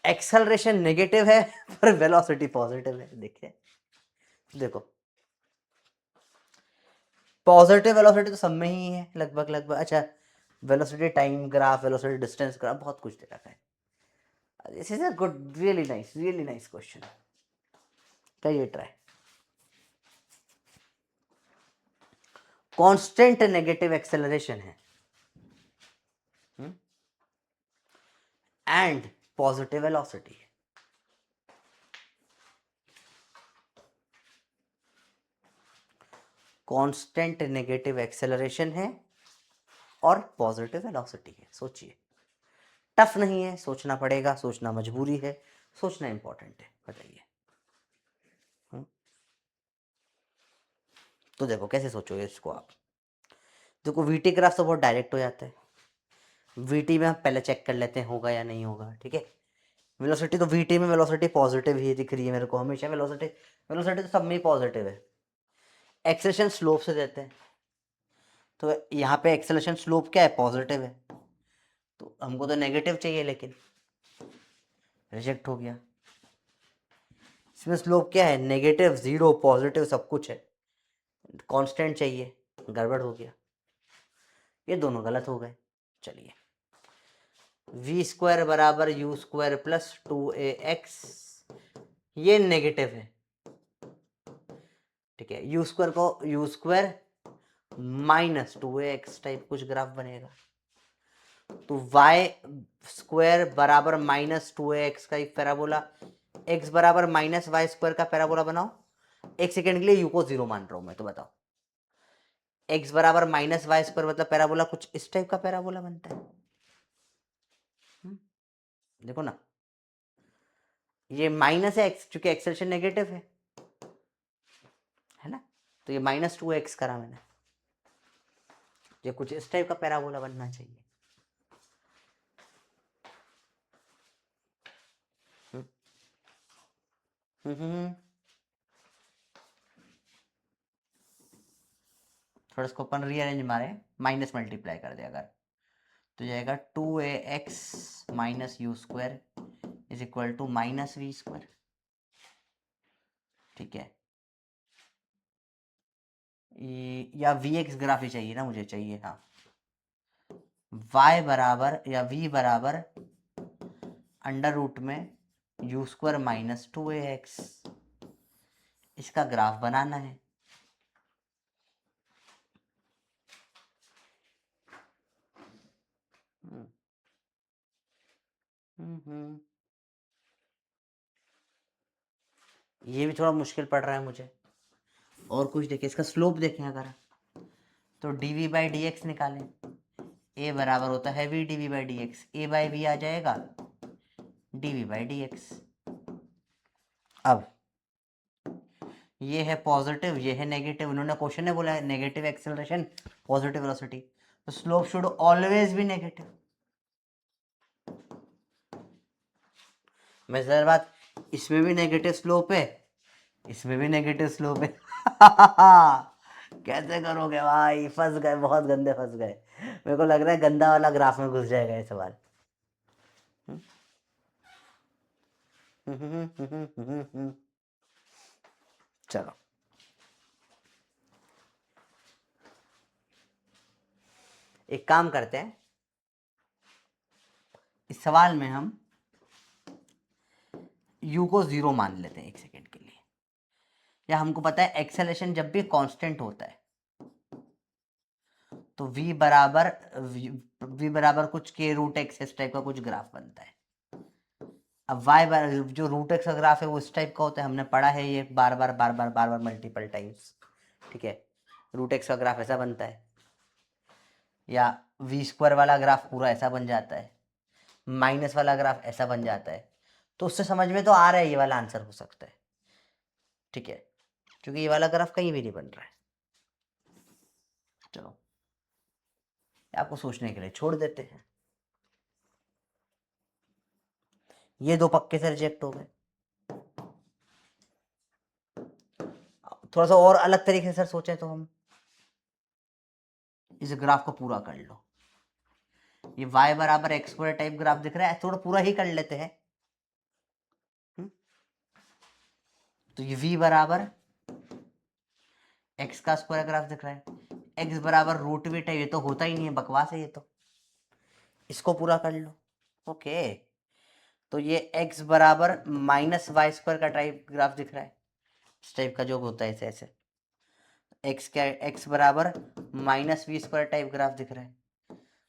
Acceleration negative है पर वेलोसिटी पॉजिटिव है, देखिए देखो, पॉजिटिव वेलोसिटी तो सब में ही है लगभग लगभग। अच्छा, velocity time graph, velocity distance graph, बहुत कुछ दे रखा है। This is a good, really nice question, करिए ट्राई। कांस्टेंट नेगेटिव एक्सेलरेशन है and positive velocity, constant negative acceleration है और पॉजिटिव वेलोसिटी है। सोचिए, टफ नहीं है, सोचना पड़ेगा, सोचना मजबूरी है, सोचना इंपॉर्टेंट है, बताइए। तो देखो कैसे सोचोगे इसको आप, देखो वीटी ग्राफ तो बहुत डायरेक्ट हो जाता है, वीटी में हम पहले चेक कर लेते हैं होगा या नहीं होगा, ठीक है। वेलोसिटी तो वीटी में वेलोसिटी पॉजिटिव ही दिख रही है मेरे को हमेशा, वेलोसिटी वेलोसिटी तो सब में ही पॉजिटिव है। एक्सेलेरेशन स्लोप से देते हैं, तो यहाँ पे एक्सेलेरेशन स्लोप क्या है, पॉजिटिव है, तो हमको तो नेगेटिव चाहिए, लेकिन रिजेक्ट हो गया। इसमें स्लोप क्या है, नेगेटिव, जीरो, पॉजिटिव, सब कुछ है, कांस्टेंट चाहिए, गड़बड़ हो गया, ये दोनों गलत हो गए। चलिए, वी स्क्वायर बराबर यू स्क्वायर प्लस 2ax, ये नेगेटिव है, ठीक है। यू स्क्वायर को यू स्क्वायर -2ax टाइप कुछ ग्राफ बनेगा, तो y स्क्वायर बराबर -2ax का एक पैराबोला, x बराबर -y स्क्वायर का पैराबोला बनाओ। एक सेकेंड के लिए यू को 0 मान रहा हूं मैं, तो बताओ, x बराबर -y स्क्वायर मतलब पैराबोला कुछ इस टाइप का पैराबोला बनता है। देखो ना, ये माइनस है x, चूंकि एक्सेलेरेशन नेगेटिव है ना, तो ये -2x करा मैंने, ये कुछ इस टाइप का पैराबोला बनना चाहिए। थोड़ा इसको अपन रीअरेंज मारे, माइनस मल्टीप्लाई कर दे अगर, तो जाएगा 2ax minus u square is equal to -v square, ठीक है। या vx ग्राफ ही चाहिए ना, मुझे चाहिए, हाँ, y बराबर या v बराबर अंडर रूट में यू स्क्वायर -2ax, इसका ग्राफ बनाना है। ये भी थोड़ा मुश्किल पड़ रहा है मुझे, और कुछ देखिए, इसका स्लोप देखें अगर, तो dv/dx निकालें, a बराबर होता है v dv/dx, a/v आ जाएगा dv/dx। अब ये है पॉजिटिव, ये है नेगेटिव, उन्होंने क्वेश्चन में बोला है नेगेटिव एक्सेलरेशन पॉजिटिव वेलोसिटी, तो slope should always be negative. मैं बात, इसमें भी नेगेटिव स्लोप है, इसमें भी नेगेटिव स्लोप है कैसे करोगे भाई, फंस गए, बहुत गंदे फंस गए, मेरे को लग रहा है गंदा वाला ग्राफ में घुस जाएगा ये सवाल। चलो, एक काम करते हैं, इस सवाल में हम u को 0 मान लेते हैं एक सेकेंड के लिए, या हमको पता है एक्सेलेरेशन जब भी कांस्टेंट होता है तो v बराबर कुछ k√x इस टाइप का कुछ ग्राफ बनता है। अब जो √x का ग्राफ है वो इस टाइप का होता है, हमने पढ़ा है ये बार बार मल्टीपल टाइम्स, ठीक है, रूट एक्स का ग्राफ ऐसा बनता है, या वी स्क्वायर वाला ग्राफ पूरा ऐसा बन जाता है, माइनस वाला ग्राफ ऐसा बन जाता है, तो उससे समझ में तो आ रहा है ये वाला आंसर हो सकता है, ठीक है, क्योंकि ये वाला ग्राफ कहीं भी नहीं बन रहा है। चलो आपको सोचने के लिए छोड़ देते हैं। ये दो पक्के से रिजेक्ट हो गए। थोड़ा सा और अलग तरीके से सर सोचे तो हम इस ग्राफ को पूरा कर लो, ये y बराबर एक्स स्क्वायर टाइप ग्राफ दिख रहा है, थोड़ा पूरा ही कर लेते हैं। तो ये v बराबर एक्स का स्क्वायर ग्राफ दिख रहा है, x बराबर रूट वी टाइप, ये तो होता ही नहीं है, बकवास है ये तो, इसको पूरा कर लो। ओके, तो ये x बराबर माइनस वाई स्क्वायर का टाइप ग्राफ दिख रहा है, इस टाइप का जो होता है ऐसे ऐसे, x क्या x बराबर minus v square type graph दिख रहा है,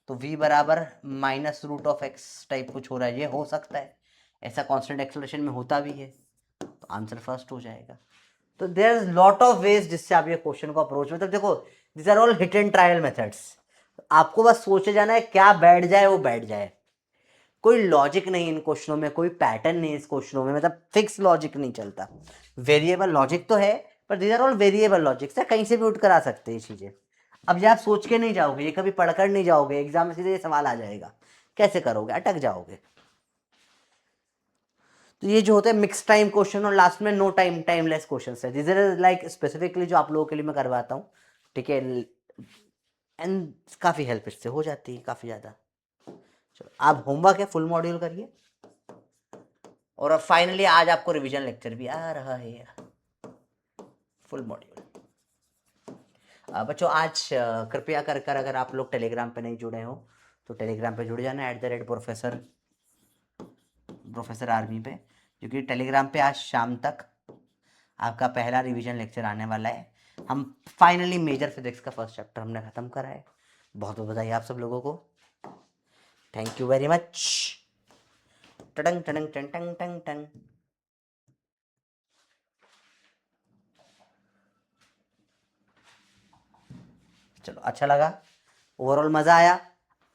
तो v बराबर minus root of x type कुछ हो रहा है, ये हो सकता है, ऐसा कांस्टेंट एक्सेलरेशन में होता भी है, तो आंसर फर्स्ट हो जाएगा। तो there is lot of ways जिससे आप ये क्वेश्चन को अप्रोच, मतलब देखो this are all hit and trial methods, आपको बस सोचे जाना है, क्या बैठ जाए वो बैठ जाए, कोई लॉजिक नहीं इन क्वेश्चनों में, कोई पैटर्न नहीं इस क्वेश्चनों में, मतलब फिक्स लॉजिक नहीं चलता, वेरिएबल लॉजिक तो है पर these are all variable logics है, कहीं से भी उठ कर आ सकते हैं ये चीजें। अब ये आप सोच के नहीं जाओगे, ये कभी पढ़कर नहीं जाओगे, एग्जाम में सीधे ये सवाल आ जाएगा, कैसे करोगे, अटक जाओगे। तो ये जो होता है मिक्स टाइम क्वेश्चन और लास्ट में नो टाइम टाइमलेस क्वेश्चन है, दिस इज लाइक स्पेसिफिकली जो आप लोगों के लिए मैं करवाता हूँ, ठीक है, एंड काफ़ी हेल्प इससे हो जाती है काफ़ी ज़्यादा। चलो आप होमवर्क है फुल मॉड्यूल करिए, और अब फाइनली आज आपको रिवीजन लेक्चर भी आ रहा है, फुल मॉड्यूल। बच्चों आज कृपया कर कर अगर आप लोग टेलीग्राम पे नहीं जुड़े हो तो टेलीग्राम पे जुड़ जाना @प्रोफेसर आर्मी पे, क्योंकि टेलीग्राम पे आज शाम तक आपका पहला रिवीजन लेक्चर आने वाला है। हम फाइनली मेजर फिजिक्स का फर्स्ट चैप्टर हमने ख़त्म करा है, बहुत बहुत बधाई आप सब लोगों को, थैंक यू वेरी मच। टंग टंग टंग टंग टंग टंग। चलो अच्छा लगा, ओवरऑल मजा आया।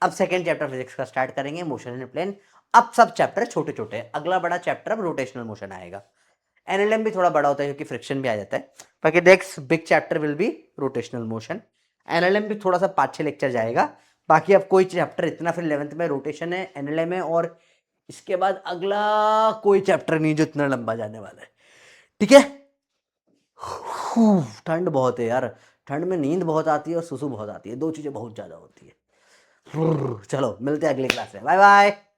अब सेकेंड चैप्टर फिजिक्स का स्टार्ट करेंगे, मोशन इन प्लेन। अब सब चैप्टर छोटे छोटे, अगला बड़ा चैप्टर अब रोटेशनल मोशन आएगा। एनएलएम भी थोड़ा बड़ा होता है क्योंकि फ्रिक्शन भी आ जाता है, बाकी next big chapter will be rotational motion. NLM भी थोड़ा सा 5-6 लेक्चर जाएगा, बाकी अब कोई चैप्टर इतना, फिर 11th में रोटेशन है, एनएलएम है, और इसके बाद अगला कोई चैप्टर नहीं जो इतना लंबा जाने वाला है, ठीक है। ठंड बहुत है यार, ठंड में नींद बहुत आती है और सुसु बहुत आती है, दो चीजें बहुत ज्यादा होती है। चलो मिलते हैं अगली क्लास में, बाय बाय।